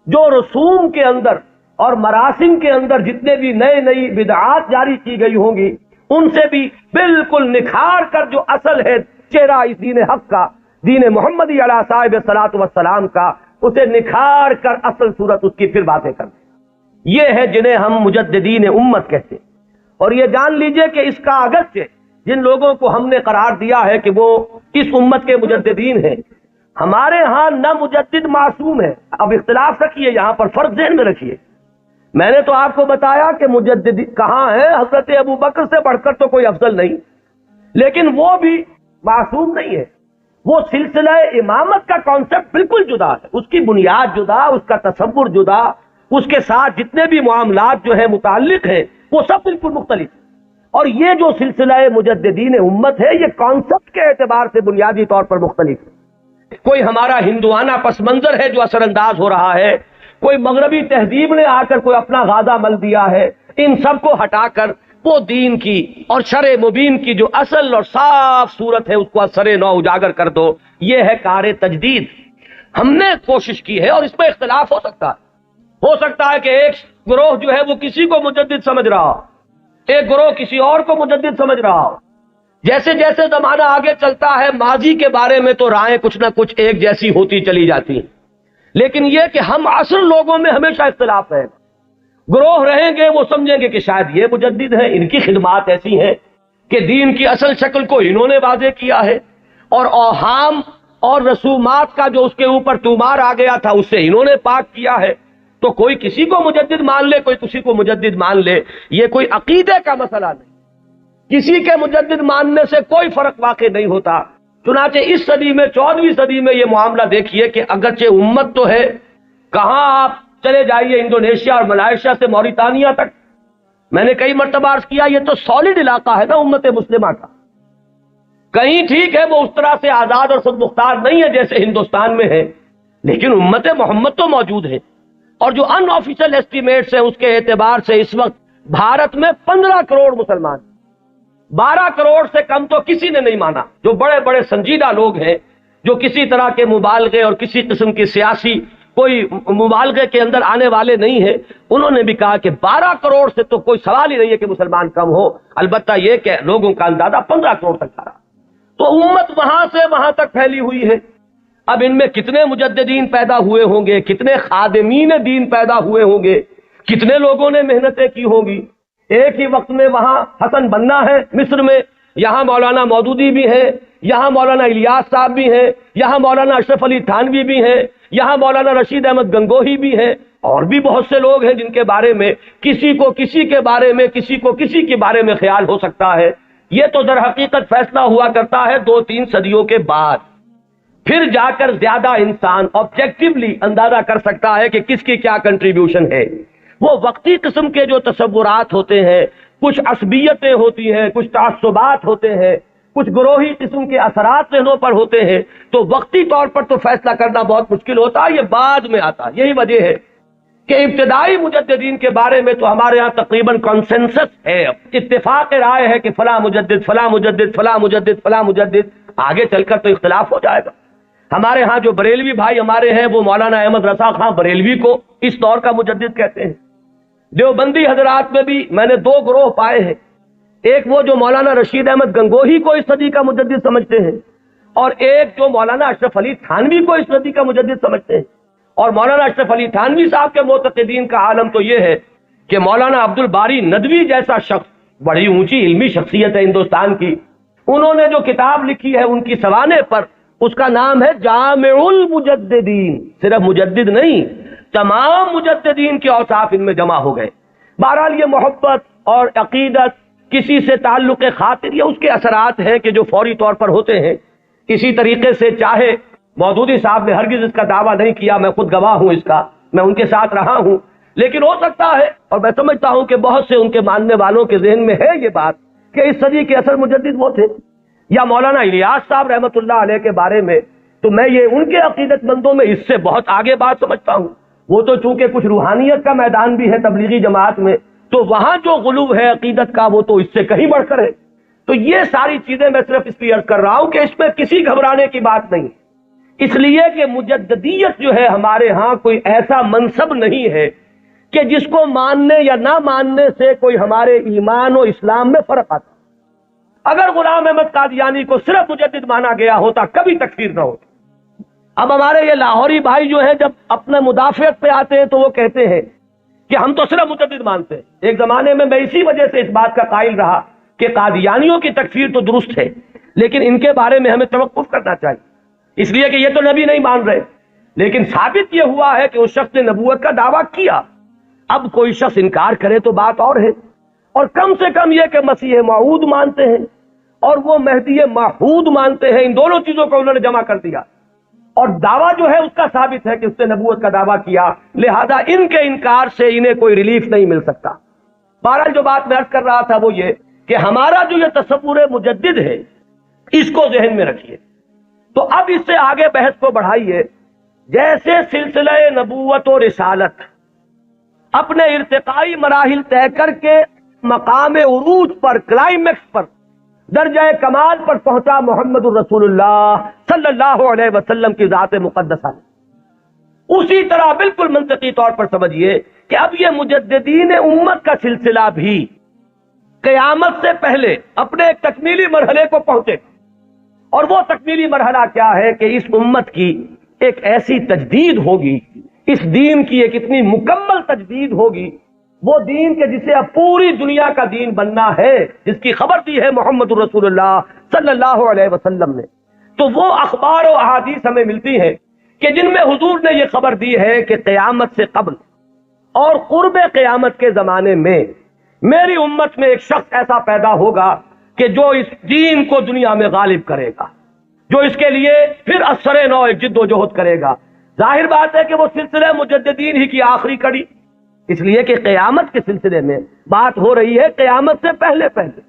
جو رسوم کے اندر اور مراسم کے اندر جتنے بھی نئی بدعات جاری کی گئی ہوں گی ان سے بھی بالکل نکھار کر جو اصل ہے چہرہ اس دین حق کا، دین محمدی علیہ صاحب الصلاۃ والسلام کا، اسے نکھار کر اصل صورت اس کی پھر باتیں کر دیں۔ یہ ہے جنہیں ہم مجددین امت کہتے ہیں۔ اور یہ جان لیجئے کہ اس کا اگرچہ جن لوگوں کو ہم نے قرار دیا ہے کہ وہ اس امت کے مجددین ہیں، ہمارے ہاں نہ مجدد معصوم ہے۔ اب اختلاف رکھیے، یہاں پر فرق ذہن میں رکھیے۔ میں نے تو آپ کو بتایا کہ مجدد کہاں ہے، حضرت ابو بکر سے بڑھ کر تو کوئی افضل نہیں، لیکن وہ بھی معصوم نہیں ہے۔ وہ سلسلہ امامت کا کانسیپٹ بالکل جدا ہے، اس کی بنیاد جدا، اس کا تصور جدا، اس کے ساتھ جتنے بھی معاملات جو ہیں متعلق ہیں وہ سب بالکل مختلف ہیں۔ اور یہ جو سلسلہ مجددین امت ہے یہ کانسیپٹ کے اعتبار سے بنیادی طور پر مختلف ہے۔ کوئی ہمارا ہندوانہ پس منظر ہے جو اثر انداز ہو رہا ہے، کوئی مغربی تہذیب نے آ کر کوئی اپنا غازہ مل دیا ہے، ان سب کو ہٹا کر وہ دین کی اور شرع مبین کی جو اصل اور صاف صورت ہے اس کو اثر نو اجاگر کر دو۔ یہ ہے کار تجدید۔ ہم نے کوشش کی ہے، اور اس میں اختلاف ہو سکتا ہے کہ ایک گروہ جو ہے وہ کسی کو مجدد سمجھ رہا ہو، ایک گروہ کسی اور کو مجدد سمجھ رہا ہو۔ جیسے جیسے زمانہ آگے چلتا ہے ماضی کے بارے میں تو رائیں کچھ نہ کچھ ایک جیسی ہوتی چلی جاتی ہیں، لیکن یہ کہ ہم اصل لوگوں میں ہمیشہ اختلاف ہے۔ گروہ رہیں گے وہ سمجھیں گے کہ شاید یہ مجدد ہیں، ان کی خدمات ایسی ہیں کہ دین کی اصل شکل کو انہوں نے واضح کیا ہے، اور اوہام اور رسومات کا جو اس کے اوپر طومار آ گیا تھا اس سے انہوں نے پاک کیا ہے۔ تو کوئی کسی کو مجدد مان لے، کوئی کسی کو مجدد مان لے، یہ کوئی عقیدے کا مسئلہ نہیں، کسی کے مجدد ماننے سے کوئی فرق واقع نہیں ہوتا۔ چنانچہ اس صدی میں 14ویں صدی میں یہ معاملہ دیکھیے کہ اگرچہ امت تو ہے، کہاں آپ چلے جائیے انڈونیشیا اور ملائیشیا سے موریتانیہ تک، میں نے کئی مرتبہ عرض کیا یہ تو سالڈ علاقہ ہے نا امت مسلمہ کا۔ کہیں ٹھیک ہے وہ اس طرح سے آزاد اور خود مختار نہیں ہے جیسے ہندوستان میں ہے، لیکن امت محمد تو موجود ہے، اور جو ان آفیشل ایسٹیمیٹس ہیں اس کے اعتبار سے اس وقت بھارت میں 15 کروڑ مسلمان، 12 کروڑ سے کم تو کسی نے نہیں مانا۔ جو بڑے بڑے سنجیدہ لوگ ہیں، جو کسی طرح کے مبالغے اور کسی قسم کی سیاسی کوئی مبالغے کے اندر آنے والے نہیں ہیں، انہوں نے بھی کہا کہ 12 کروڑ سے تو کوئی سوال ہی نہیں ہے کہ مسلمان کم ہو، البتہ یہ کہ لوگوں کا اندازہ 15 کروڑ تک تھا۔ تو امت وہاں سے وہاں تک پھیلی ہوئی ہے۔ اب ان میں کتنے مجددین پیدا ہوئے ہوں گے، کتنے خادمین دین پیدا ہوئے ہوں گے، کتنے لوگوں نے محنتیں کی ہوں گی۔ ایک ہی وقت میں وہاں حسن بننا ہے مصر میں، یہاں مولانا مودودی بھی ہیں، یہاں مولانا الیاس صاحب بھی ہیں، یہاں مولانا اشرف علی تھانوی بھی ہیں، یہاں مولانا رشید احمد گنگوہی بھی ہیں، اور بھی بہت سے لوگ ہیں جن کے بارے میں کسی کو کسی کے بارے میں، کسی کو کسی کے بارے میں خیال ہو سکتا ہے۔ یہ تو در حقیقت فیصلہ ہوا کرتا ہے 2-3 صدیوں کے بعد، پھر جا کر زیادہ انسان آبجیکٹیولی اندازہ کر سکتا ہے کہ کس کی کیا کنٹریبیوشن ہے۔ وہ وقتی قسم کے جو تصورات ہوتے ہیں، کچھ عصبیتیں ہوتی ہیں، کچھ تعصبات ہوتے ہیں، کچھ گروہی قسم کے اثرات ذہنوں پر ہوتے ہیں، تو وقتی طور پر تو فیصلہ کرنا بہت مشکل ہوتا ہے، یہ بعد میں آتا۔ یہی وجہ ہے کہ ابتدائی مجددین کے بارے میں تو ہمارے ہاں تقریباً کنسنسس ہے، اتفاق رائے ہے کہ فلاں مجدد فلاں مجدد فلاں مجدد فلاں مجدد۔ آگے چل کر تو اختلاف ہو جائے گا۔ ہمارے ہاں جو بریلوی بھائی ہمارے ہیں وہ مولانا احمد رضا خان بریلوی کو اس دور کا مجدد کہتے ہیں۔ دیوبندی حضرات میں بھی میں نے 2 گروہ پائے ہیں، ایک وہ جو مولانا رشید احمد گنگوہی کو اس صدی کا مجدد سمجھتے ہیں، اور ایک جو مولانا اشرف علی تھانوی کو اس صدی کا مجدد سمجھتے ہیں۔ اور مولانا اشرف علی تھانوی صاحب کے معتقدین کا عالم تو یہ ہے کہ مولانا عبد الباری ندوی جیسا شخص، بڑی اونچی علمی شخصیت ہے ہندوستان کی، انہوں نے جو کتاب لکھی ہے ان کی سوانح پر، اس کا نام ہے جامع المجددین۔ صرف مجدد نہیں، تمام مجددین کے اوصاف ان میں جمع ہو گئے۔ بہرحال یہ محبت اور عقیدت، کسی سے تعلق خاطر، یہ اس کے اثرات ہیں کہ جو فوری طور پر ہوتے ہیں۔ اسی طریقے سے چاہے مودودی صاحب نے ہرگز اس کا دعویٰ نہیں کیا، میں خود گواہ ہوں اس کا، میں ان کے ساتھ رہا ہوں، لیکن ہو سکتا ہے اور میں سمجھتا ہوں کہ بہت سے ان کے ماننے والوں کے ذہن میں ہے یہ بات کہ اس صدی کے اصل مجدد وہ تھے۔ یا مولانا الیاس صاحب رحمۃ اللہ علیہ کے بارے میں تو میں یہ ان کے عقیدت مندوں میں اس سے بہت آگے بات سمجھتا ہوں۔ وہ تو چونکہ کچھ روحانیت کا میدان بھی ہے تبلیغی جماعت میں، تو وہاں جو غلو ہے عقیدت کا وہ تو اس سے کہیں بڑھ کر ہے۔ تو یہ ساری چیزیں میں صرف اس لیے عرض کر رہا ہوں کہ اس میں کسی گھبرانے کی بات نہیں، اس لیے کہ مجددیت جو ہے ہمارے ہاں کوئی ایسا منصب نہیں ہے کہ جس کو ماننے یا نہ ماننے سے کوئی ہمارے ایمان و اسلام میں فرق آتا۔ اگر غلام احمد قادیانی کو صرف مجدد مانا گیا ہوتا کبھی تکفیر نہ ہوتی۔ اب ہمارے یہ لاہوری بھائی جو ہیں جب اپنے مدافعت پہ آتے ہیں تو وہ کہتے ہیں کہ ہم تو صرف مجدد مانتے ہیں۔ ایک زمانے میں میں اسی وجہ سے اس بات کا قائل رہا کہ قادیانیوں کی تکفیر تو درست ہے، لیکن ان کے بارے میں ہمیں توقف کرنا چاہیے، اس لیے کہ یہ تو نبی نہیں مان رہے، لیکن ثابت یہ ہوا ہے کہ اس شخص نے نبوت کا دعویٰ کیا۔ اب کوئی شخص انکار کرے تو بات اور ہے، اور کم سے کم یہ کہ مسیح موعود مانتے ہیں اور وہ مہدی موعود مانتے ہیں، ان دونوں چیزوں کو انہوں نے جمع کر دیا، اور دعویٰ جو ہے اس کا ثابت ہے کہ اس نے نبوت کا دعویٰ کیا، لہذا ان کے انکار سے انہیں کوئی ریلیف نہیں مل سکتا۔ بہرحال جو بات میں عرض کر رہا تھا وہ یہ کہ ہمارا جو یہ تصور مجدد ہے اس کو ذہن میں رکھیے۔ تو اب اس سے آگے بحث کو بڑھائیے۔ جیسے سلسلہ نبوت و رسالت اپنے ارتقائی مراحل طے کر کے مقام عروج پر، کلائمیکس پر، درجہ کمال پر پہنچا محمد الرسول اللہ صلی اللہ علیہ وسلم کی ذات مقدسہ، اسی طرح بالکل منطقی طور پر سمجھیے کہ اب یہ مجددین امت کا سلسلہ بھی قیامت سے پہلے اپنے ایک تکمیلی مرحلے کو پہنچے، اور وہ تکمیلی مرحلہ کیا ہے کہ اس امت کی ایک ایسی تجدید ہوگی، اس دین کی ایک اتنی مکمل تجدید ہوگی، وہ دین کے جسے اب پوری دنیا کا دین بننا ہے، جس کی خبر دی ہے محمد الرسول اللہ صلی اللہ علیہ وسلم نے۔ تو وہ اخبار و احادیث ہمیں ملتی ہیں کہ جن میں حضور نے یہ خبر دی ہے کہ قیامت سے قبل اور قرب قیامت کے زمانے میں میری امت میں ایک شخص ایسا پیدا ہوگا کہ جو اس دین کو دنیا میں غالب کرے گا، جو اس کے لیے پھر اثر نو ایک جد و جہد کرے گا۔ ظاہر بات ہے کہ وہ سلسلہ مجددین ہی کی آخری کڑی، اس لیے کہ قیامت کے سلسلے میں بات ہو رہی ہے۔ قیامت سے پہلے پہلے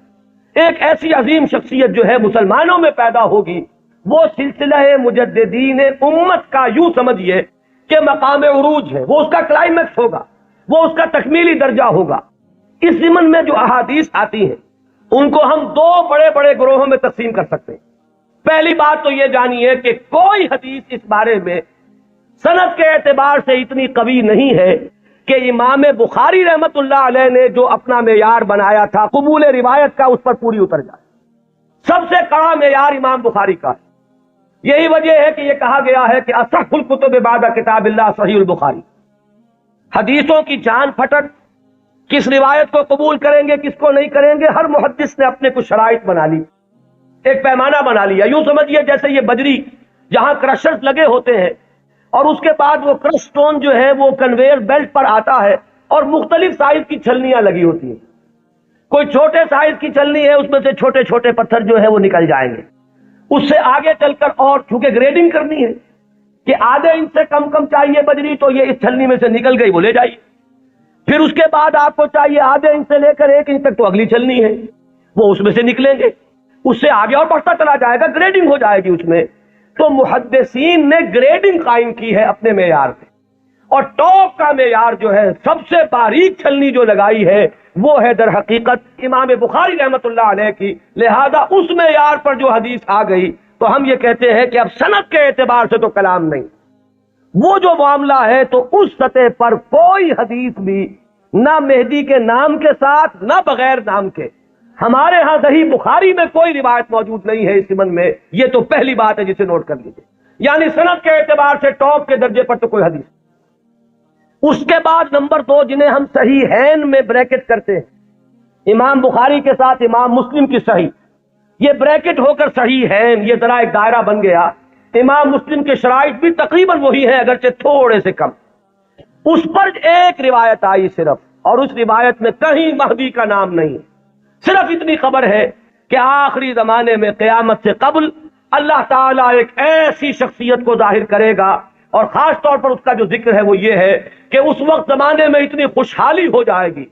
ایک ایسی عظیم شخصیت جو ہے مسلمانوں میں پیدا ہوگی، وہ سلسلہ مجددین امت کا یوں سمجھیے کہ مقام عروج ہے، وہ اس کا کلائمیکس ہوگا، وہ اس کا تکمیلی درجہ ہوگا۔ اس ضمن میں جو احادیث آتی ہیں ان کو ہم دو بڑے بڑے گروہوں میں تقسیم کر سکتے ہیں۔ پہلی بات تو یہ جانیے کہ کوئی حدیث اس بارے میں سند کے اعتبار سے اتنی قوی نہیں ہے کہ امام بخاری رحمت اللہ علیہ نے جو اپنا معیار بنایا تھا قبول روایت کا، اس پر پوری اتر جائے۔ سب سے کڑا معیار امام بخاری کا ہے۔ یہی وجہ ہے کہ یہ کہا گیا ہے کہ اصح الکتب بعد کتاب اللہ صحیح البخاری۔ حدیثوں کی جان پھٹک، کس روایت کو قبول کریں گے کس کو نہیں کریں گے، ہر محدث نے اپنے کچھ شرائط بنا لی، ایک پیمانہ بنا لیا۔ یوں سمجھیے جیسے یہ بجری جہاں کرشرز لگے ہوتے ہیں اور اس کے بعد وہ کرش سٹون جو ہے وہ کنویئر بیلٹ پر آتا ہے اور مختلف سائز کی چھلنیاں لگی ہوتی ہیں۔ کوئی چھوٹے سائز کی چھلنی ہے، اس میں سے چھوٹے چھوٹے پتھر جو ہے وہ نکل جائیں گے۔ اس سے آگے چل کر اور چونکہ گریڈنگ کرنی ہے کہ آدھے انچ سے کم کم چاہیے بجری تو یہ اس چھلنی میں سے نکل گئی، وہ لے جائیے۔ پھر اس کے بعد آپ کو چاہیے آدھے انچ سے لے کر 1 انچ تک تو اگلی چھلنی ہے، وہ اس میں سے نکلیں گے، اس سے آگے اور بڑھتا چلا جائے گا، گریڈنگ ہو جائے گی اس میں۔ تو محدثین نے گریڈنگ قائم کی ہے اپنے معیار پہ، اور ٹاپ کا معیار جو ہے سب سے باریک چھلنی جو لگائی ہے وہ ہے در حقیقت امام بخاری رحمت اللہ علیہ کی۔ لہذا اس معیار پر جو حدیث آ گئی تو ہم یہ کہتے ہیں کہ اب سند کے اعتبار سے تو کلام نہیں، وہ جو معاملہ ہے تو اس سطح پر کوئی حدیث بھی نہ مہدی کے نام کے ساتھ نہ بغیر نام کے، ہمارے ہاں صحیح بخاری میں کوئی روایت موجود نہیں ہے اس ضمن میں۔ یہ تو پہلی بات ہے جسے نوٹ کر لیجیے، یعنی سند کے اعتبار سے ٹاپ کے درجے پر تو کوئی حدیث۔ اس کے بعد نمبر 2 جنہیں ہم صحیحین میں بریکٹ کرتے ہیں، امام بخاری کے ساتھ امام مسلم کی صحیح، یہ بریکٹ ہو کر صحیحین، یہ ذرا ایک دائرہ بن گیا۔ امام مسلم کے شرائط بھی تقریباً وہی ہیں اگرچہ تھوڑے سے کم۔ اس پر ایک روایت آئی صرف، اور اس روایت میں کہیں مہدی کا نام نہیں، صرف اتنی خبر ہے کہ آخری زمانے میں قیامت سے قبل اللہ تعالیٰ ایک ایسی شخصیت کو ظاہر کرے گا، اور خاص طور پر اس کا جو ذکر ہے وہ یہ ہے کہ اس وقت زمانے میں اتنی خوشحالی ہو جائے گی،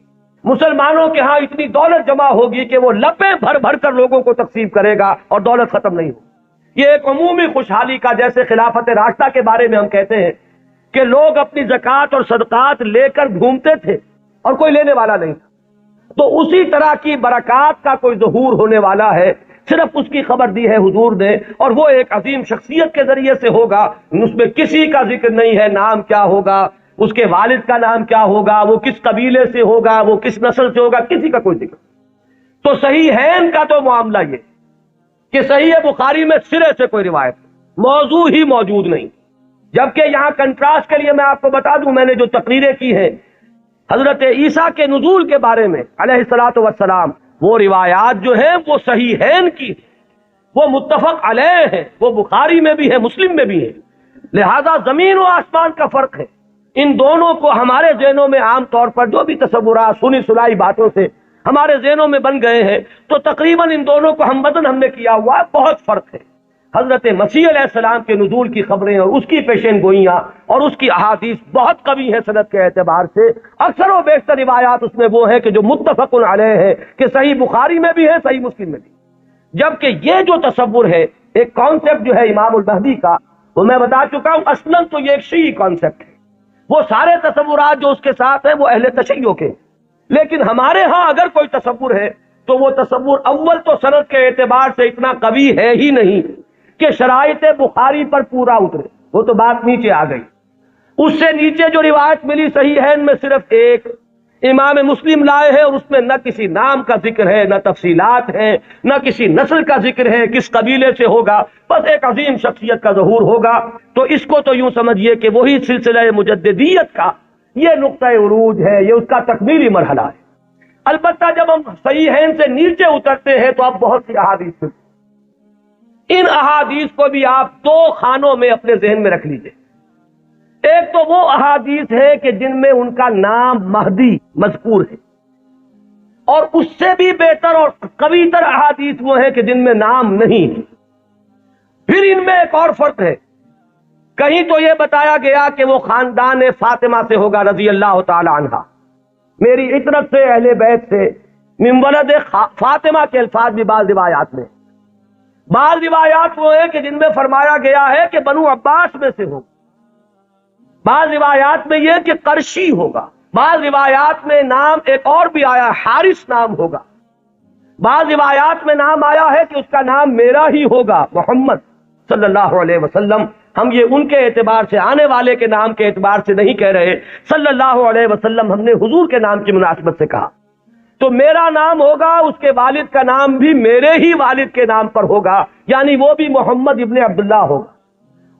مسلمانوں کے ہاں اتنی دولت جمع ہوگی کہ وہ لپیں بھر بھر کر لوگوں کو تقسیم کرے گا اور دولت ختم نہیں ہوگی۔ یہ ایک عمومی خوشحالی کا، جیسے خلافت راشدہ کے بارے میں ہم کہتے ہیں کہ لوگ اپنی زکوٰۃ اور صدقات لے کر گھومتے تھے اور کوئی لینے والا نہیں تھا، تو اسی طرح کی برکات کا کوئی ظہور ہونے والا ہے، صرف اس کی خبر دی ہے حضور نے، اور وہ ایک عظیم شخصیت کے ذریعے سے ہوگا۔ اس میں کسی کا ذکر نہیں ہے، نام کیا ہوگا، اس کے والد کا نام کیا ہوگا، وہ کس قبیلے سے ہوگا، وہ کس نسل سے ہوگا، کسی کا کوئی ذکر۔ تو صحیحین کا تو معاملہ یہ کہ صحیح بخاری میں سرے سے کوئی روایت موضوع ہی موجود نہیں، جبکہ یہاں کنٹراسٹ کے لیے میں آپ کو بتا دوں، میں نے جو تقریریں کی ہیں حضرت عیسیٰ کے نزول کے بارے میں علیہ الصلوۃ والسلام، وہ روایات جو ہیں وہ صحیحین کی، وہ متفق علیہ ہیں، وہ بخاری میں بھی ہے مسلم میں بھی ہے۔ لہذا زمین و آسمان کا فرق ہے۔ ان دونوں کو ہمارے ذہنوں میں عام طور پر جو بھی تصورات سنی سنائی باتوں سے ہمارے ذہنوں میں بن گئے ہیں، تو تقریباً ان دونوں کو ہم وزن ہم نے کیا ہوا ہے، بہت فرق ہے۔ حضرت مسیح علیہ السلام کے نزول کی خبریں اور اس کی پیشین گوئیاں اور اس کی احادیث بہت قوی ہیں سند کے اعتبار سے۔ اکثر و بیشتر روایات اس میں وہ ہیں کہ جو متفق علیہ ہے، کہ صحیح بخاری میں بھی ہے، صحیح مسلم میں بھی۔ جبکہ یہ جو تصور ہے، ایک کانسیپٹ جو ہے امام المہدی کا، وہ میں بتا چکا ہوں اصلاً تو یہ ایک شیعی کانسیپٹ ہے۔ وہ سارے تصورات جو اس کے ساتھ ہیں وہ اہل تشیع کے، لیکن ہمارے ہاں اگر کوئی تصور ہے تو وہ تصور اول تو سند کے اعتبار سے اتنا قوی ہے ہی نہیں کہ شرائط بخاری پر پورا اترے، وہ تو بات نیچے آ گئی۔ اس سے نیچے جو روایت ملی صحیحین میں صرف ایک امام مسلم لائے ہیں، اور اس میں نہ کسی نام کا ذکر ہے، نہ تفصیلات ہیں، نہ کسی نسل کا ذکر ہے، کس قبیلے سے ہوگا، بس ایک عظیم شخصیت کا ظہور ہوگا۔ تو اس کو تو یوں سمجھیے کہ وہی سلسلہ مجددیت کا یہ نقطہ عروج ہے، یہ اس کا تکمیلی مرحلہ ہے۔ البتہ جب ہم صحیحین سے نیچے اترتے ہیں تو اب بہت سی احادیث ملتی، ان احادیث کو بھی آپ 2 خانوں میں اپنے ذہن میں رکھ لیجئے۔ ایک تو وہ احادیث ہے کہ جن میں ان کا نام مہدی مذکور ہے، اور اس سے بھی بہتر اور قوی تر احادیث وہ ہیں کہ جن میں نام نہیں ہے۔ پھر ان میں ایک اور فرق ہے، کہیں تو یہ بتایا گیا کہ وہ خاندان فاطمہ سے ہوگا رضی اللہ تعالی عنہا، میری عطرت سے، اہل بیت سے، من ولد فاطمہ کے الفاظ بھی بعض روایات میں، بعض روایات وہ ہیں کہ جن میں فرمایا گیا ہے کہ بنو عباس میں سے ہوگا، بعض روایات میں یہ کہ قرشی ہوگا، بعض روایات میں نام ایک اور بھی آیا حارث نام ہوگا، بعض روایات میں نام آیا ہے کہ اس کا نام میرا ہی ہوگا محمد صلی اللہ علیہ وسلم۔ ہم یہ ان کے اعتبار سے، آنے والے کے نام کے اعتبار سے نہیں کہہ رہے، صلی اللہ علیہ وسلم ہم نے حضور کے نام کی مناسبت سے کہا۔ تو میرا نام ہوگا، اس کے والد کا نام بھی میرے ہی والد کے نام پر ہوگا، یعنی وہ بھی محمد ابن عبداللہ ہوگا۔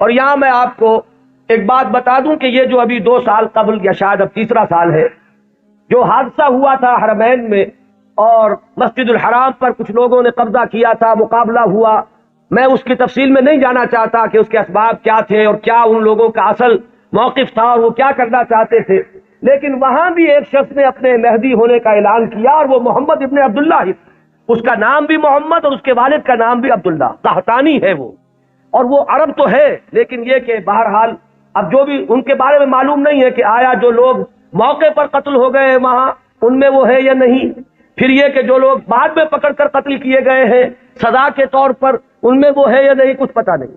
اور یہاں میں آپ کو ایک بات بتا دوں کہ یہ جو ابھی 2 سال قبل یا شاید اب تیسرا سال ہے، جو حادثہ ہوا تھا حرمین میں اور مسجد الحرام پر کچھ لوگوں نے قبضہ کیا تھا، مقابلہ ہوا، میں اس کی تفصیل میں نہیں جانا چاہتا کہ اس کے اسباب کیا تھے اور کیا ان لوگوں کا اصل موقف تھا اور وہ کیا کرنا چاہتے تھے، لیکن وہاں بھی ایک شخص نے اپنے مہدی ہونے کا اعلان کیا اور وہ محمد ابن عبداللہ ہی، اس کا نام بھی محمد اور اس کے والد کا نام بھی عبداللہ، قحطانی ہے وہ، اور وہ عرب تو ہے، لیکن یہ کہ بہرحال اب جو بھی ان کے بارے میں معلوم نہیں ہے کہ آیا جو لوگ موقع پر قتل ہو گئے وہاں ان میں وہ ہے یا نہیں، پھر یہ کہ جو لوگ بعد میں پکڑ کر قتل کیے گئے ہیں سزا کے طور پر ان میں وہ ہے یا نہیں، کچھ پتہ نہیں۔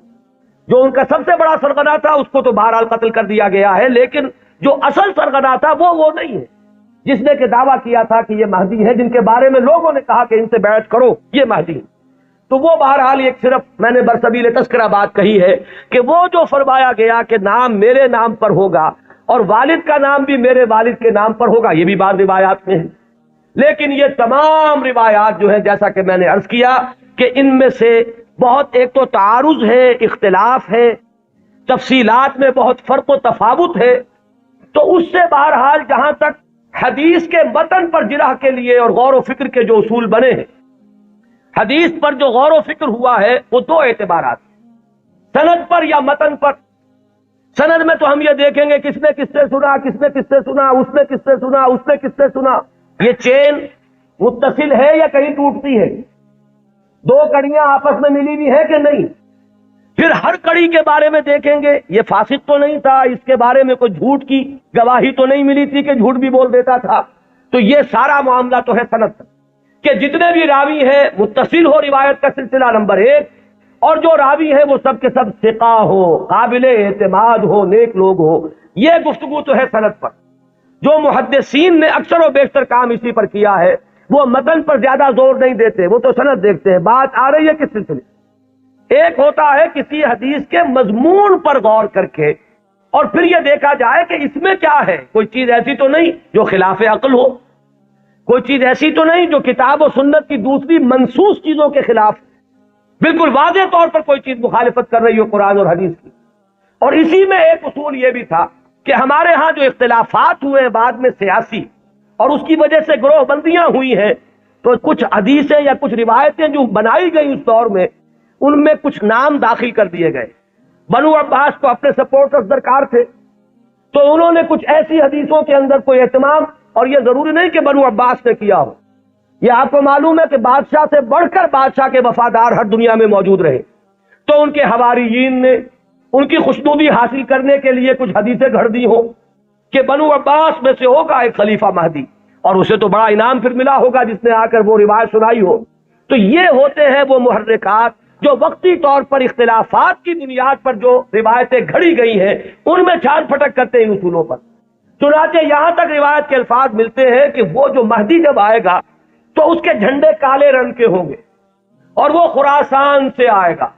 جو ان کا سب سے بڑا سرغنہ تھا اس کو تو بہرحال قتل کر دیا گیا ہے، لیکن جو اصل سرغنہ تھا وہ نہیں ہے، جس نے کہ دعویٰ کیا تھا کہ یہ مہدی ہے، جن کے بارے میں لوگوں نے کہا کہ ان سے بیعت کرو یہ مہدی ہے۔ تو وہ بہرحال ایک صرف میں نے برسبیل تذکرہ بات کہی ہے کہ وہ جو فرمایا گیا کہ نام میرے نام پر ہوگا اور والد کا نام بھی میرے والد کے نام پر ہوگا، یہ بھی بعض روایات میں ہے، لیکن یہ تمام روایات جو ہے جیسا کہ میں نے عرض کیا کہ ان میں سے بہت ایک تو تعارض ہے، اختلاف ہے، تفصیلات میں بہت فرق و تفاوت ہے، تو اس سے بہرحال جہاں تک حدیث کے متن پر جرح کے لیے اور غور و فکر کے جو اصول بنے ہیں، حدیث پر جو غور و فکر ہوا ہے وہ 2 اعتبارات، سند پر یا متن پر۔ سند میں تو ہم یہ دیکھیں گے کس نے کس سے سنا، کس نے کس سے سنا، اس نے کس سے سنا، اس نے کس سے سنا، یہ چین متصل ہے یا کہیں ٹوٹتی ہے، 2 کڑیاں آپس میں ملی ہوئی ہے کہ نہیں۔ پھر ہر کڑی کے بارے میں دیکھیں گے یہ فاسق تو نہیں تھا، اس کے بارے میں کوئی جھوٹ کی گواہی تو نہیں ملی تھی کہ جھوٹ بھی بول دیتا تھا۔ تو یہ سارا معاملہ تو ہے سند کہ جتنے بھی راوی ہیں متصل ہو روایت کا سلسلہ نمبر 1، اور جو راوی ہیں وہ سب کے سب ثقہ ہو، قابل اعتماد ہو، نیک لوگ ہو، یہ گفتگو تو ہے سند پر۔ جو محدثین نے اکثر و بیشتر کام اسی پر کیا ہے، وہ متن پر زیادہ زور نہیں دیتے، وہ تو سند دیکھتے ہیں۔ بات آ رہی ہے کس سلسلے، ایک ہوتا ہے کسی حدیث کے مضمون پر غور کر کے اور پھر یہ دیکھا جائے کہ اس میں کیا ہے، کوئی چیز ایسی تو نہیں جو خلاف عقل ہو، کوئی چیز ایسی تو نہیں جو کتاب و سنت کی دوسری منصوص چیزوں کے خلاف، بالکل واضح طور پر کوئی چیز مخالفت کر رہی ہو قرآن اور حدیث کی۔ اور اسی میں ایک اصول یہ بھی تھا کہ ہمارے ہاں جو اختلافات ہوئے ہیں بعد میں سیاسی، اور اس کی وجہ سے گروہ بندیاں ہوئی ہیں، تو کچھ حدیثیں یا کچھ روایتیں جو بنائی گئی اس دور میں، ان میں کچھ نام داخل کر دیے گئے۔ بنو عباس کو اپنے سپورٹرز درکار تھے، تو انہوں نے کچھ ایسی حدیثوں کے اندر کوئی اہتمام، اور یہ ضروری نہیں کہ بنو عباس نے کیا ہو، یہ آپ کو معلوم ہے کہ بادشاہ سے بڑھ کر بادشاہ کے وفادار ہر دنیا میں موجود رہے، تو ان کے حواریین نے ان کی خوشنودی حاصل کرنے کے لیے کچھ حدیثیں گھڑ دی ہوں کہ بنو عباس میں سے ہوگا ایک خلیفہ مہدی، اور اسے تو بڑا انعام پھر ملا ہوگا جس نے آ کر وہ روایت سنائی ہو۔ تو یہ ہوتے ہیں وہ محرکات جو وقتی طور پر اختلافات کی بنیاد پر جو روایتیں گھڑی گئی ہیں ان میں چھان پھٹک کرتے ہیں ان اصولوں پر۔ چنانچہ یہاں تک روایت کے الفاظ ملتے ہیں کہ وہ جو مہدی جب آئے گا تو اس کے جھنڈے کالے رنگ کے ہوں گے اور وہ خراسان سے آئے گا۔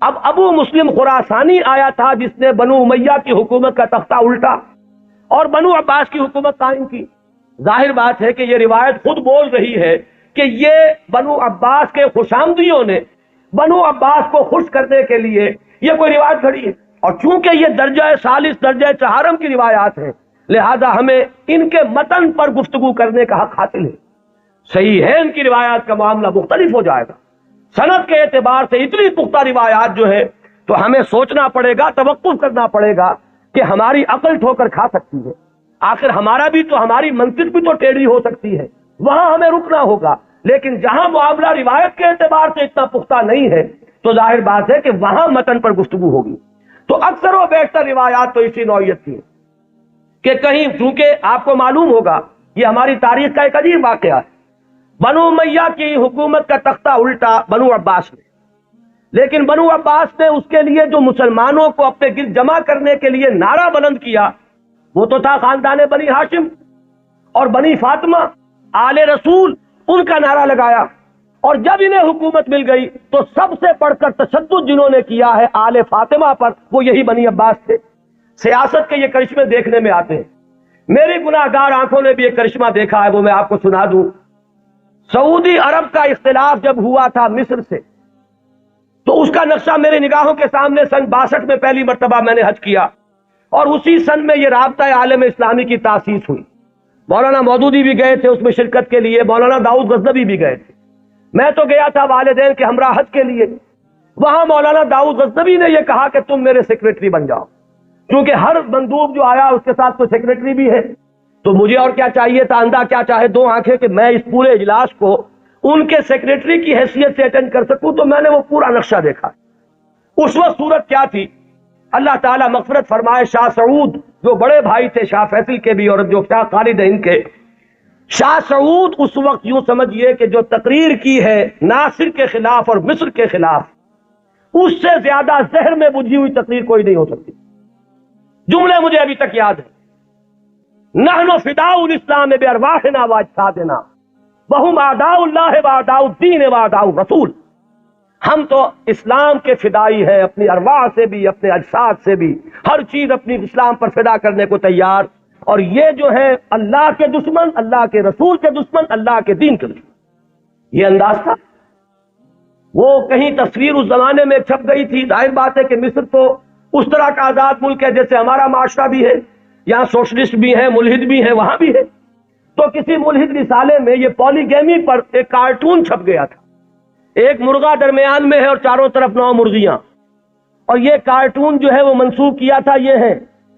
اب ابو مسلم خراسانی آیا تھا جس نے بنو امیہ کی حکومت کا تختہ الٹا اور بنو عباس کی حکومت قائم کی۔ ظاہر بات ہے کہ یہ روایت خود بول رہی ہے کہ یہ بنو عباس کے خوشامدیوں نے بنو عباس کو خوش کرنے کے لیے یہ کوئی روایت گھڑی ہے، اور چونکہ یہ درجہ ثالث درجہ چہارم کی روایات ہیں لہذا ہمیں ان کے متن پر گفتگو کرنے کا حق حاصل ہے۔ صحیح ہے ان کی روایات کا معاملہ مختلف ہو جائے گا، سند کے اعتبار سے اتنی پختہ روایات جو ہے تو ہمیں سوچنا پڑے گا، توقف کرنا پڑے گا کہ ہماری عقل ٹھوکر کھا سکتی ہے، آخر ہمارا بھی تو، ہماری منطق بھی تو ٹیڑھی ہو سکتی ہے، وہاں ہمیں رکنا ہوگا۔ لیکن جہاں معاملہ روایت کے اعتبار سے اتنا پختہ نہیں ہے تو ظاہر بات ہے کہ وہاں متن پر گفتگو ہوگی۔ تو اکثر و بیشتر روایات تو اسی نوعیت کی ہیں کہ کہیں، چونکہ آپ کو معلوم ہوگا یہ ہماری تاریخ کا ایک عجیب واقعہ ہے، بنو امیہ کی حکومت کا تختہ الٹا بنو عباس نے، لیکن بنو عباس نے اس کے لیے جو مسلمانوں کو اپنے گرد جمع کرنے کے لیے نعرہ بلند کیا وہ تو تھا خاندان بنی ہاشم اور بنی فاطمہ، آل رسول، ان کا نعرہ لگایا۔ اور جب انہیں حکومت مل گئی تو سب سے بڑھ کر تشدد جنہوں نے کیا ہے آل فاطمہ پر، وہ یہی بنی عباس تھے۔ سیاست کے یہ کرشمے دیکھنے میں آتے ہیں، میری گناہ گار آنکھوں نے بھی ایک کرشمہ دیکھا ہے، وہ میں آپ کو سنا دوں۔ سعودی عرب کا اختلاف جب ہوا تھا مصر سے، تو اس کا نقشہ میرے نگاہوں کے سامنے سن 62 میں پہلی مرتبہ میں نے حج کیا، اور اسی سن میں یہ رابطہ عالم اسلامی کی تاسیس ہوئی۔ مولانا مودودی بھی گئے تھے اس میں شرکت کے لیے، مولانا داؤد غزنوی بھی گئے تھے، میں تو گیا تھا والدین کے ہمراہ حج کے لیے۔ وہاں مولانا داؤد غزنوی نے یہ کہا کہ تم میرے سیکریٹری بن جاؤ، کیونکہ ہر مندوب جو آیا اس کے ساتھ کوئی سیکریٹری بھی ہے۔ تو مجھے اور کیا چاہیے تھا، اندھا کیا چاہے دو آنکھیں، کہ میں اس پورے اجلاس کو ان کے سیکریٹری کی حیثیت سے اٹینڈ کر سکوں۔ تو میں نے وہ پورا نقشہ دیکھا۔ اس وقت صورت کیا تھی، اللہ تعالیٰ مغفرت فرمائے، شاہ سعود جو بڑے بھائی تھے شاہ فیصل کے بھی، اور جو شاہ خالد ہیں ان کے، شاہ سعود اس وقت یوں سمجھیے کہ جو تقریر کی ہے ناصر کے خلاف اور مصر کے خلاف، اس سے زیادہ زہر میں بجھی ہوئی تقریر کوئی نہیں ہو سکتی۔ جملے مجھے ابھی تک یاد ہیں، نحن فداء الاسلام بارواحنا واجسادنا وهم اعداء اللہ واعداء الدین واعداء الرسول۔ ہم تو اسلام کے فدائی ہیں، اپنی ارواح سے بھی، اپنے اجساد سے بھی، ہر چیز اپنی اسلام پر فدا کرنے کو تیار، اور یہ جو ہے اللہ کے دشمن، اللہ کے رسول کے دشمن، اللہ کے دین کے دشمن۔ یہ انداز تھا۔ وہ کہیں تصویر اس زمانے میں چھپ گئی تھی، ظاہر بات ہے کہ مصر تو اس طرح کا آزاد ملک ہے جیسے ہمارا معاشرہ بھی ہے، یہاں سوشلسٹ بھی ہیں، ملحد بھی ہیں، وہاں بھی ہے۔ تو کسی ملحد رسالے میں یہ پولیگیمی پر ایک کارٹون چھپ گیا تھا، ایک مرغا درمیان میں ہے اور چاروں طرف 9 مرغیاں، اور یہ کارٹون جو ہے وہ منسوخ کیا تھا، یہ ہے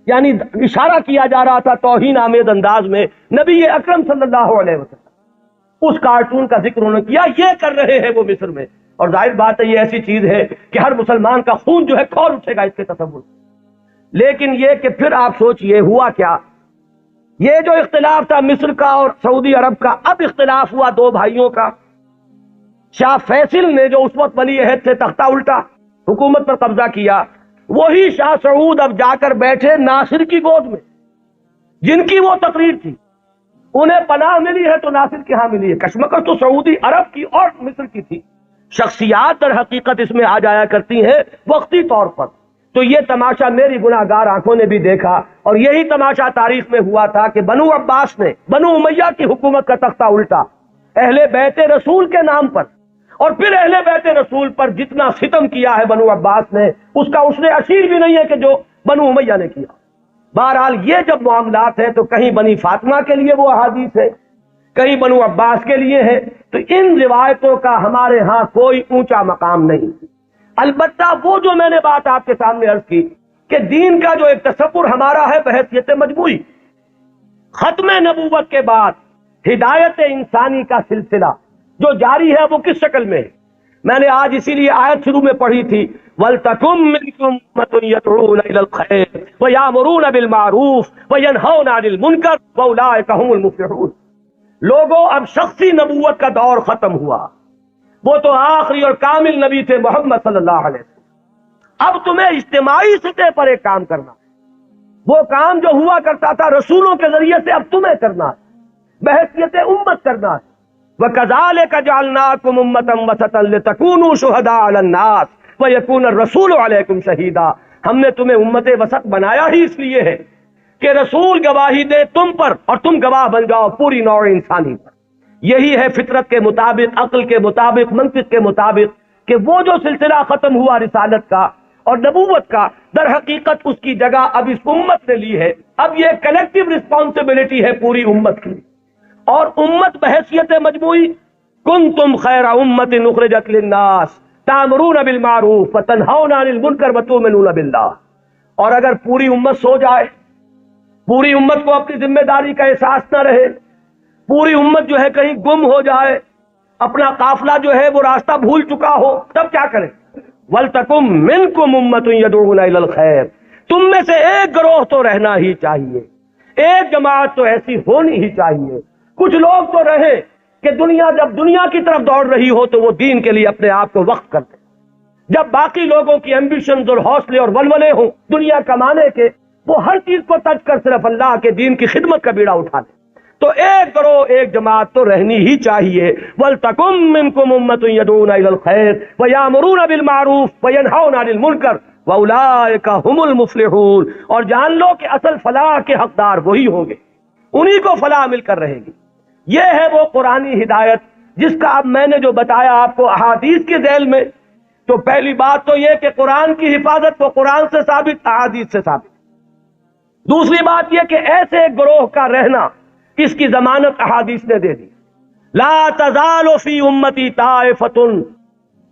یعنی اشارہ کیا جا رہا تھا توہین آمیز انداز میں نبی اکرم صلی اللہ علیہ وسلم۔ اس کارٹون کا ذکر انہوں نے کیا، یہ کر رہے ہیں وہ مصر میں، اور ظاہر بات ہے یہ ایسی چیز ہے کہ ہر مسلمان کا خون جو ہے کھول اٹھے گا اس کے تصور سے۔ لیکن یہ کہ پھر آپ سوچئے ہوا کیا، یہ جو اختلاف تھا مصر کا اور سعودی عرب کا، اب اختلاف ہوا 2 بھائیوں کا۔ شاہ فیصل نے جو اس وقت ولی عہد تھے تختہ الٹا، حکومت پر قبضہ کیا، وہی شاہ سعود اب جا کر بیٹھے ناصر کی گود میں، جن کی وہ تقریر تھی، انہیں پناہ ملی ہے تو ناصر کے ہاں ملی ہے۔ کشمکش تو سعودی عرب کی اور مصر کی تھی، شخصیات در حقیقت اس میں آ جایا کرتی ہیں وقتی طور پر۔ تو یہ تماشا میری گناہ گار آنکھوں نے بھی دیکھا، اور یہی تماشا تاریخ میں ہوا تھا کہ بنو عباس نے بنو امیہ کی حکومت کا تختہ الٹا اہل بیت رسول کے نام پر، اور پھر اہل بیت رسول پر جتنا ستم کیا ہے بنو عباس نے، اس کا اس نے اشیر بھی نہیں ہے کہ جو بنو امیہ نے کیا۔ بہرحال یہ جب معاملات ہیں تو کہیں بنی فاطمہ کے لیے وہ احادیث ہے، کہیں بنو عباس کے لیے ہے، تو ان روایتوں کا ہمارے ہاں کوئی اونچا مقام نہیں۔ البتہ وہ جو میں نے بات آپ کے سامنے عرض کی کہ دین کا جو ایک تصور ہمارا ہے بحیثیت مجموعی، ختم نبوت کے بعد ہدایت انسانی کا سلسلہ جو جاری ہے وہ کس شکل میں ہے؟ میں نے آج اسی لیے آیت شروع میں پڑھی تھی، وَلْتَكُن مِّنكُمْ أُمَّةٌ يَدْعُونَ إِلَى الْخَيْرِ وَيَأْمُرُونَ بِالْمَعْرُوفِ وَيَنْهَوْنَ عَنِ الْمُنكَرِ وَأُولَٰئِكَ هُمُ الْمُفْلِحُونَ۔ لوگوں اب شخصی نبوت کا دور ختم ہوا، وہ تو آخری اور کامل نبی تھے محمد صلی اللہ علیہ وسلم۔ اب تمہیں اجتماعی سطح پر ایک کام کرنا ہے، وہ کام جو ہوا کرتا تھا رسولوں کے ذریعے سے اب تمہیں کرنا ہے، بحیثیت امت کرنا ہے۔ وَكَذَلِكَ جَعَلْنَاكُمْ أُمَّةً وَسَطًا لِتَكُونُوا شُهَدَاءَ عَلَى النَّاسِ وَيَكُونَ الرَّسُولُ عَلَيْكُمْ شَهِيدًا۔ ہم نے تمہیں امت وسط بنایا ہی اس لیے ہے کہ رسول گواہی دے تم پر اور تم گواہ بن جاؤ پوری نوع انسانی پر۔ یہی ہے فطرت کے مطابق، عقل کے مطابق، منطق کے مطابق، کہ وہ جو سلسلہ ختم ہوا رسالت کا اور نبوت کا، در حقیقت اس کی جگہ اب اس امت نے لی ہے۔ اب یہ کلیکٹیو رسپانسبلٹی ہے پوری امت کی، اور امت بحیثیت مجموعی کنتم خیر امت اخرجت للناس تأمرون بالمعروف وتنہون عن المنکر وتؤمنون باللہ۔ اور اگر پوری امت سو جائے، پوری امت کو اپنی ذمہ داری کا احساس نہ رہے، پوری امت جو ہے کہیں گم ہو جائے، اپنا قافلہ جو ہے وہ راستہ بھول چکا ہو، تب کیا کریں؟ وَلْتَكُمْ مِنْكُمْ أُمَّةٌ يَدْعُونَ إِلَى الْخَيْرِ، تم میں سے ایک گروہ تو رہنا ہی چاہیے، ایک جماعت تو ایسی ہونی ہی چاہیے، کچھ لوگ تو رہے کہ دنیا جب دنیا کی طرف دوڑ رہی ہو تو وہ دین کے لیے اپنے آپ کو وقف کر دیں، جب باقی لوگوں کی ایمبیشنز اور حوصلے اور ولولے ہوں دنیا کمانے کے، وہ ہر چیز کو ترک کر صرف اللہ کے دین کی خدمت کا بیڑا اٹھا لیں۔ تو ایک گروہ، ایک جماعت تو رہنی ہی چاہیے۔ وَلْتَكُمْ مِنْكُمْ أُمَّةٌ يَدْعُونَ إِلَى الْخَيْرِ وَيَأْمُرُونَ بِالْمَعْرُوفِ وَيَنْهَوْنَ عَنِ الْمُنكَرِ وَأُولَٰئِكَ هُمُ الْمُفْلِحُونَ، اور جان لو کہ اصل فلاح کے حقدار وہی ہوں گے، انہی کو فلاح مل کر رہے گی۔ یہ ہے وہ قرآنی ہدایت جس کا اب میں نے جو بتایا آپ کو احادیث کے ذیل میں، تو پہلی بات تو یہ کہ قرآن کی حفاظت وہ قرآن سے ثابت، احادیث سے ثابت۔ دوسری بات یہ کہ ایسے ایک گروہ کا رہنا، اس کی ضمانت احادیث نے دے دی۔ لا تزال فی امتی طائفۃ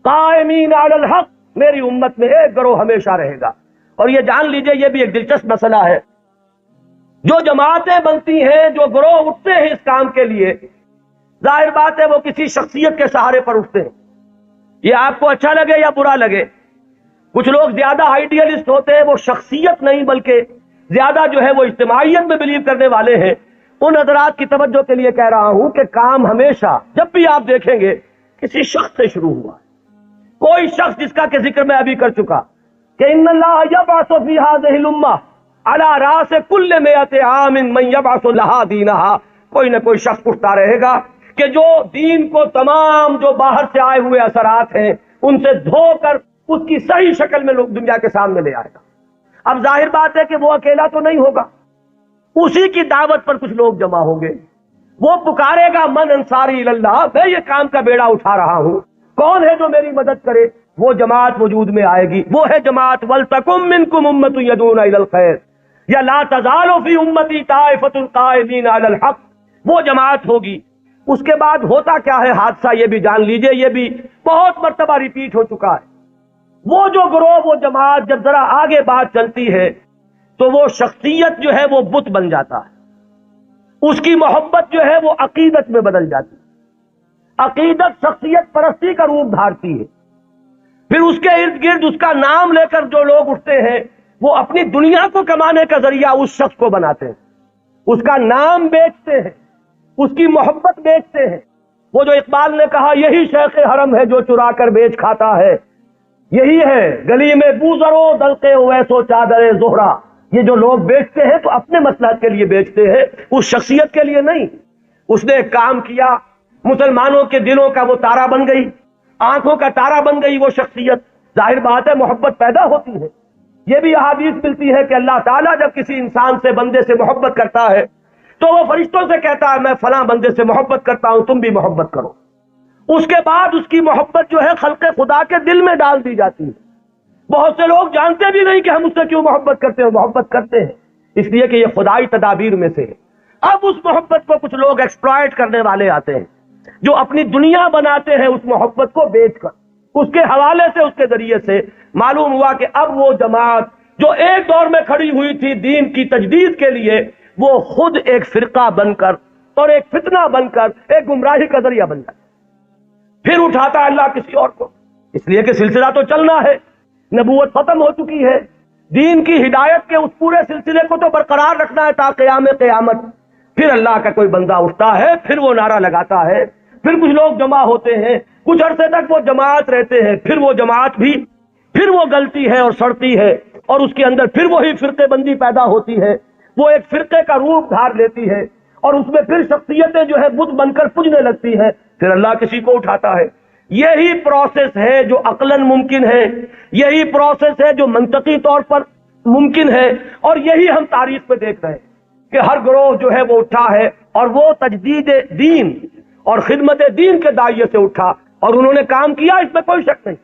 قائمین علی الحق، میری امت میں ایک گروہ ہمیشہ رہے گا۔ اور یہ جان لیجئے، یہ بھی ایک دلچسپ مسئلہ ہے، جو جماعتیں بنتی ہیں، جو گروہ اٹھتے ہیں اس کام کے لیے، ظاہر بات ہے وہ کسی شخصیت کے سہارے پر اٹھتے ہیں، یہ آپ کو اچھا لگے یا برا لگے۔ کچھ لوگ زیادہ آئیڈیلسٹ ہوتے ہیں، وہ شخصیت نہیں بلکہ زیادہ جو ہے وہ اجتماعیت میں بلیو کرنے والے ہیں۔ ان حضرات کی توجہ کے لیے کہہ رہا ہوں کہ کام ہمیشہ جب بھی آپ دیکھیں گے کسی شخص سے شروع ہوا ہے، کوئی شخص جس کا کہ ذکر میں ابھی کر چکا کہ ان اللہ یبعث فی ہذہ الامہ علی راس کل مئۃ عام من یبعث لہا دینہا، کوئی نہ کوئی شخص اٹھتا رہے گا کہ جو دین کو تمام جو باہر سے آئے ہوئے اثرات ہیں ان سے دھو کر اس کی صحیح شکل میں لوگ دنیا کے سامنے لے آئے گا۔ اب ظاہر بات ہے کہ وہ اکیلا تو نہیں ہوگا، اسی کی دعوت پر کچھ لوگ جمع ہوں گے، وہ پکارے گا من انصاری اللہ، میں یہ کام کا بیڑا اٹھا رہا ہوں، کون ہے جو میری مدد کرے؟ وہ جماعت وجود میں آئے گی، وہ ہے جماعت وَلْتَكُمْ مِنْكُمْ أُمَّةٌ يَدْعُونَ إِلَى الْخَيْرِ یا لا تزال فی امتی طائفۃ قائمین علی الحق، وہ جماعت ہوگی۔ اس کے بعد ہوتا کیا ہے حادثہ، یہ بھی جان لیجئے، یہ بھی بہت مرتبہ ریپیٹ ہو چکا ہے۔ وہ جو گروہ، وہ جماعت جب ذرا آگے بات چلتی ہے تو وہ شخصیت جو ہے وہ بت بن جاتا ہے، اس کی محبت جو ہے وہ عقیدت میں بدل جاتی ہے، عقیدت شخصیت پرستی کا روپ دھارتی ہے۔ پھر اس کے ارد گرد اس کا نام لے کر جو لوگ اٹھتے ہیں وہ اپنی دنیا کو کمانے کا ذریعہ اس شخص کو بناتے ہیں، اس کا نام بیچتے ہیں، اس کی محبت بیچتے ہیں۔ وہ جو اقبال نے کہا یہی شیخ حرم ہے جو چرا کر بیچ کھاتا ہے، یہی ہے گلی میں بوزرو دلقے ویسو چادر زہرا، یہ جو لوگ بیچتے ہیں تو اپنے مصلحت کے لیے بیچتے ہیں، اس شخصیت کے لیے نہیں۔ اس نے ایک کام کیا، مسلمانوں کے دلوں کا وہ تارا بن گئی، آنکھوں کا تارا بن گئی وہ شخصیت، ظاہر بات ہے محبت پیدا ہوتی ہے۔ یہ بھی احادیث ملتی ہے کہ اللہ تعالیٰ جب کسی انسان سے، بندے سے محبت کرتا ہے تو وہ فرشتوں سے کہتا ہے میں فلاں بندے سے محبت کرتا ہوں، تم بھی محبت کرو۔ اس کے بعد اس کی محبت جو ہے خلق خدا کے دل میں ڈال دی جاتی ہے۔ بہت سے لوگ جانتے بھی نہیں کہ ہم اس سے کیوں محبت کرتے ہیں، محبت کرتے ہیں اس لیے کہ یہ خدائی تدابیر میں سے ہے۔ اب اس محبت کو کچھ لوگ ایکسپلائٹ کرنے والے آتے ہیں جو اپنی دنیا بناتے ہیں اس محبت کو بیچ کر، اس کے حوالے سے، اس کے ذریعے سے معلوم ہوا کہ اب وہ جماعت جو ایک دور میں کھڑی ہوئی تھی دین کی تجدید کے لیے، وہ خود ایک فرقہ بن کر اور ایک فتنہ بن کر ایک گمراہی کا ذریعہ بن جاتا، پھر اٹھاتا ہے اللہ کسی اور کو، اس لیے کہ سلسلہ تو چلنا ہے، نبوت ختم ہو چکی ہے، دین کی ہدایت کے اس پورے سلسلے کو تو برقرار رکھنا ہے تا قیام قیامت۔ پھر اللہ کا کوئی بندہ اٹھتا ہے، پھر وہ نعرہ لگاتا ہے، پھر کچھ لوگ جمع ہوتے ہیں، کچھ عرصے تک وہ جماعت رہتے ہیں، پھر وہ جماعت بھی پھر وہ گلتی ہے اور سڑتی ہے، اور اس کے اندر پھر وہی فرقے بندی پیدا ہوتی ہے، وہ ایک فرقے کا روپ دھار لیتی ہے، اور اس میں پھر شخصیتیں جو ہے بت بن کر پجنے لگتی ہیں، پھر اللہ کسی کو اٹھاتا ہے۔ یہی پروسیس ہے جو عقلاً ممکن ہے، یہی پروسیس ہے جو منطقی طور پر ممکن ہے، اور یہی ہم تاریخ میں دیکھ رہے ہیں کہ ہر گروہ جو ہے وہ اٹھا ہے اور وہ تجدید دین اور خدمت دین کے داعیے سے اٹھا، اور انہوں نے کام کیا، اس میں کوئی شک نہیں۔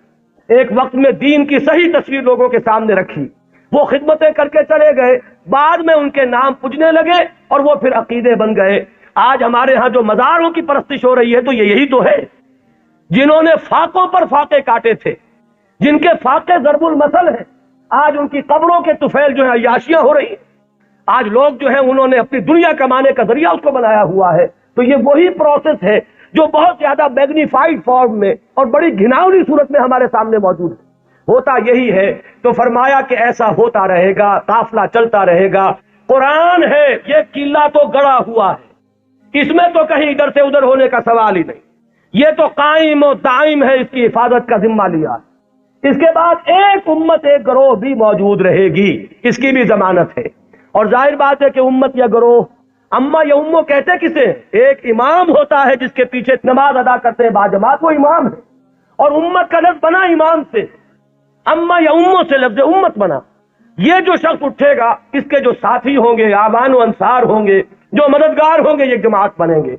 ایک وقت میں دین کی صحیح تصویر لوگوں کے سامنے رکھی، وہ خدمتیں کر کے چلے گئے، بعد میں ان کے نام پجنے لگے اور وہ پھر عقیدے بن گئے۔ آج ہمارے ہاں جو مزاروں کی پرستش ہو رہی ہے تو یہی تو ہے، جنہوں نے فاقوں پر فاقے کاٹے تھے، جن کے فاقے ضرب المثل ہیں، آج ان کی قبروں کے طفیل جو ہے عیاشیاں ہو رہی ہیں. آج لوگ جو ہیں انہوں نے اپنی دنیا کمانے کا ذریعہ اس کو بنایا ہوا ہے. تو یہ وہی پروسیس ہے جو بہت زیادہ میگنیفائڈ فارم میں اور بڑی گھناؤنی صورت میں ہمارے سامنے موجود ہے. ہوتا یہی ہے. تو فرمایا کہ ایسا ہوتا رہے گا، قافلہ چلتا رہے گا. قرآن ہے، یہ قلعہ تو گڑا ہوا ہے، اس میں تو کہیں ادھر سے ادھر ہونے کا سوال ہی نہیں. یہ تو قائم و دائم ہے، اس کی حفاظت کا ذمہ لیا. اس کے بعد ایک امت ایک گروہ بھی موجود رہے گی، اس کی بھی ضمانت ہے. اور ظاہر بات ہے کہ امت یا گروہ، اما یا امو کہتے کسے؟ ایک امام ہوتا ہے جس کے پیچھے نماز ادا کرتے ہیں باجماعت، وہ امام ہے. اور امت کا لفظ بنا امام سے، اما یا امو سے لفظ امت بنا. یہ جو شخص اٹھے گا، اس کے جو ساتھی ہوں گے، آبان و انصار ہوں گے، جو مددگار ہوں گے، یہ جماعت بنیں گے.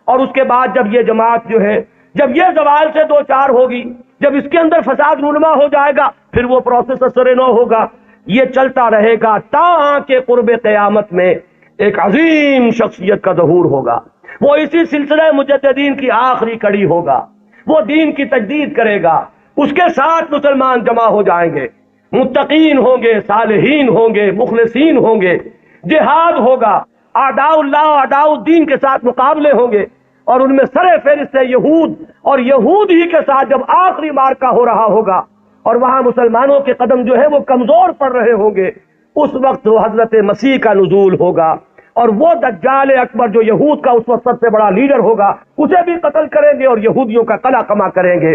اور اس کے بعد جب یہ جماعت جو ہے، جب یہ زوال سے دو چار ہوگی، جب اس کے اندر فساد رونما ہو جائے گا، پھر وہ پروسیس اثر نو ہوگا. یہ چلتا رہے گا تا کہ قرب قیامت میں ایک عظیم شخصیت کا ظہور ہوگا. وہ اسی سلسلہ مجددین کی آخری کڑی ہوگا. وہ دین کی تجدید کرے گا. اس کے ساتھ مسلمان جمع ہو جائیں گے، متقین ہوں گے، صالحین ہوں گے، مخلصین ہوں گے. جہاد ہوگا، اعداء اللہ اعداء الدین کے ساتھ مقابلے ہوں گے. اور ان میں سر فہرست ہے یہود، اور یہود ہی کے ساتھ جب آخری مارکا ہو رہا ہوگا اور وہاں مسلمانوں کے قدم جو ہے وہ کمزور پڑ رہے ہوں گے، اس وقت وہ حضرت مسیح کا نزول ہوگا. اور وہ دجال اکبر جو یہود کا اس وقت سب سے بڑا لیڈر ہوگا، اسے بھی قتل کریں گے اور یہودیوں کا قلع کما کریں گے.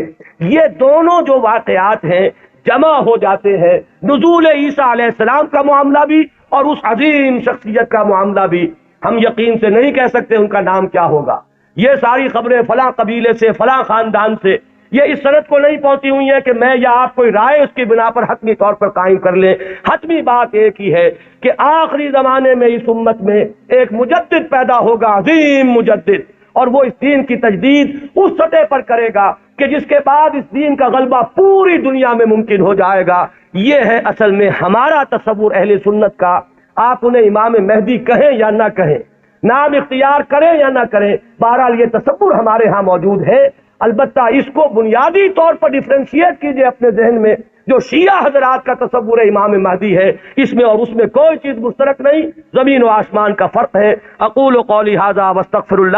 یہ دونوں جو واقعات ہیں جمع ہو جاتے ہیں. نزول عیسیٰ علیہ السلام کا معاملہ بھی اور اس عظیم شخصیت کا معاملہ بھی. ہم یقین سے نہیں کہہ سکتے ان کا نام کیا ہوگا. یہ ساری خبریں فلاں قبیلے سے، فلاں خاندان سے، یہ اس سند کو نہیں پہنچی ہوئی ہے کہ میں یا آپ کوئی رائے اس کی بنا پر حتمی طور پر قائم کر لیں. حتمی بات ایک ہی ہے کہ آخری زمانے میں اس امت میں ایک مجدد پیدا ہوگا، عظیم مجدد. اور وہ اس دین کی تجدید اس سطح پر کرے گا کہ جس کے بعد اس دین کا غلبہ پوری دنیا میں ممکن ہو جائے گا. یہ ہے اصل میں ہمارا تصور اہل سنت کا. آپ انہیں امام مہدی کہیں یا نہ کہیں، نام اختیار کریں یا نہ کریں، بہرحال یہ تصور ہمارے ہاں موجود ہے. البتہ اس کو بنیادی طور پر ڈیفرینشیٹ کیجئے اپنے ذہن میں. جو شیعہ حضرات کا تصور امام مہدی ہے، اس میں اور اس میں کوئی چیز مشترک نہیں، زمین و آسمان کا فرق ہے. اقول قولی ھذا واستغفر اللہ.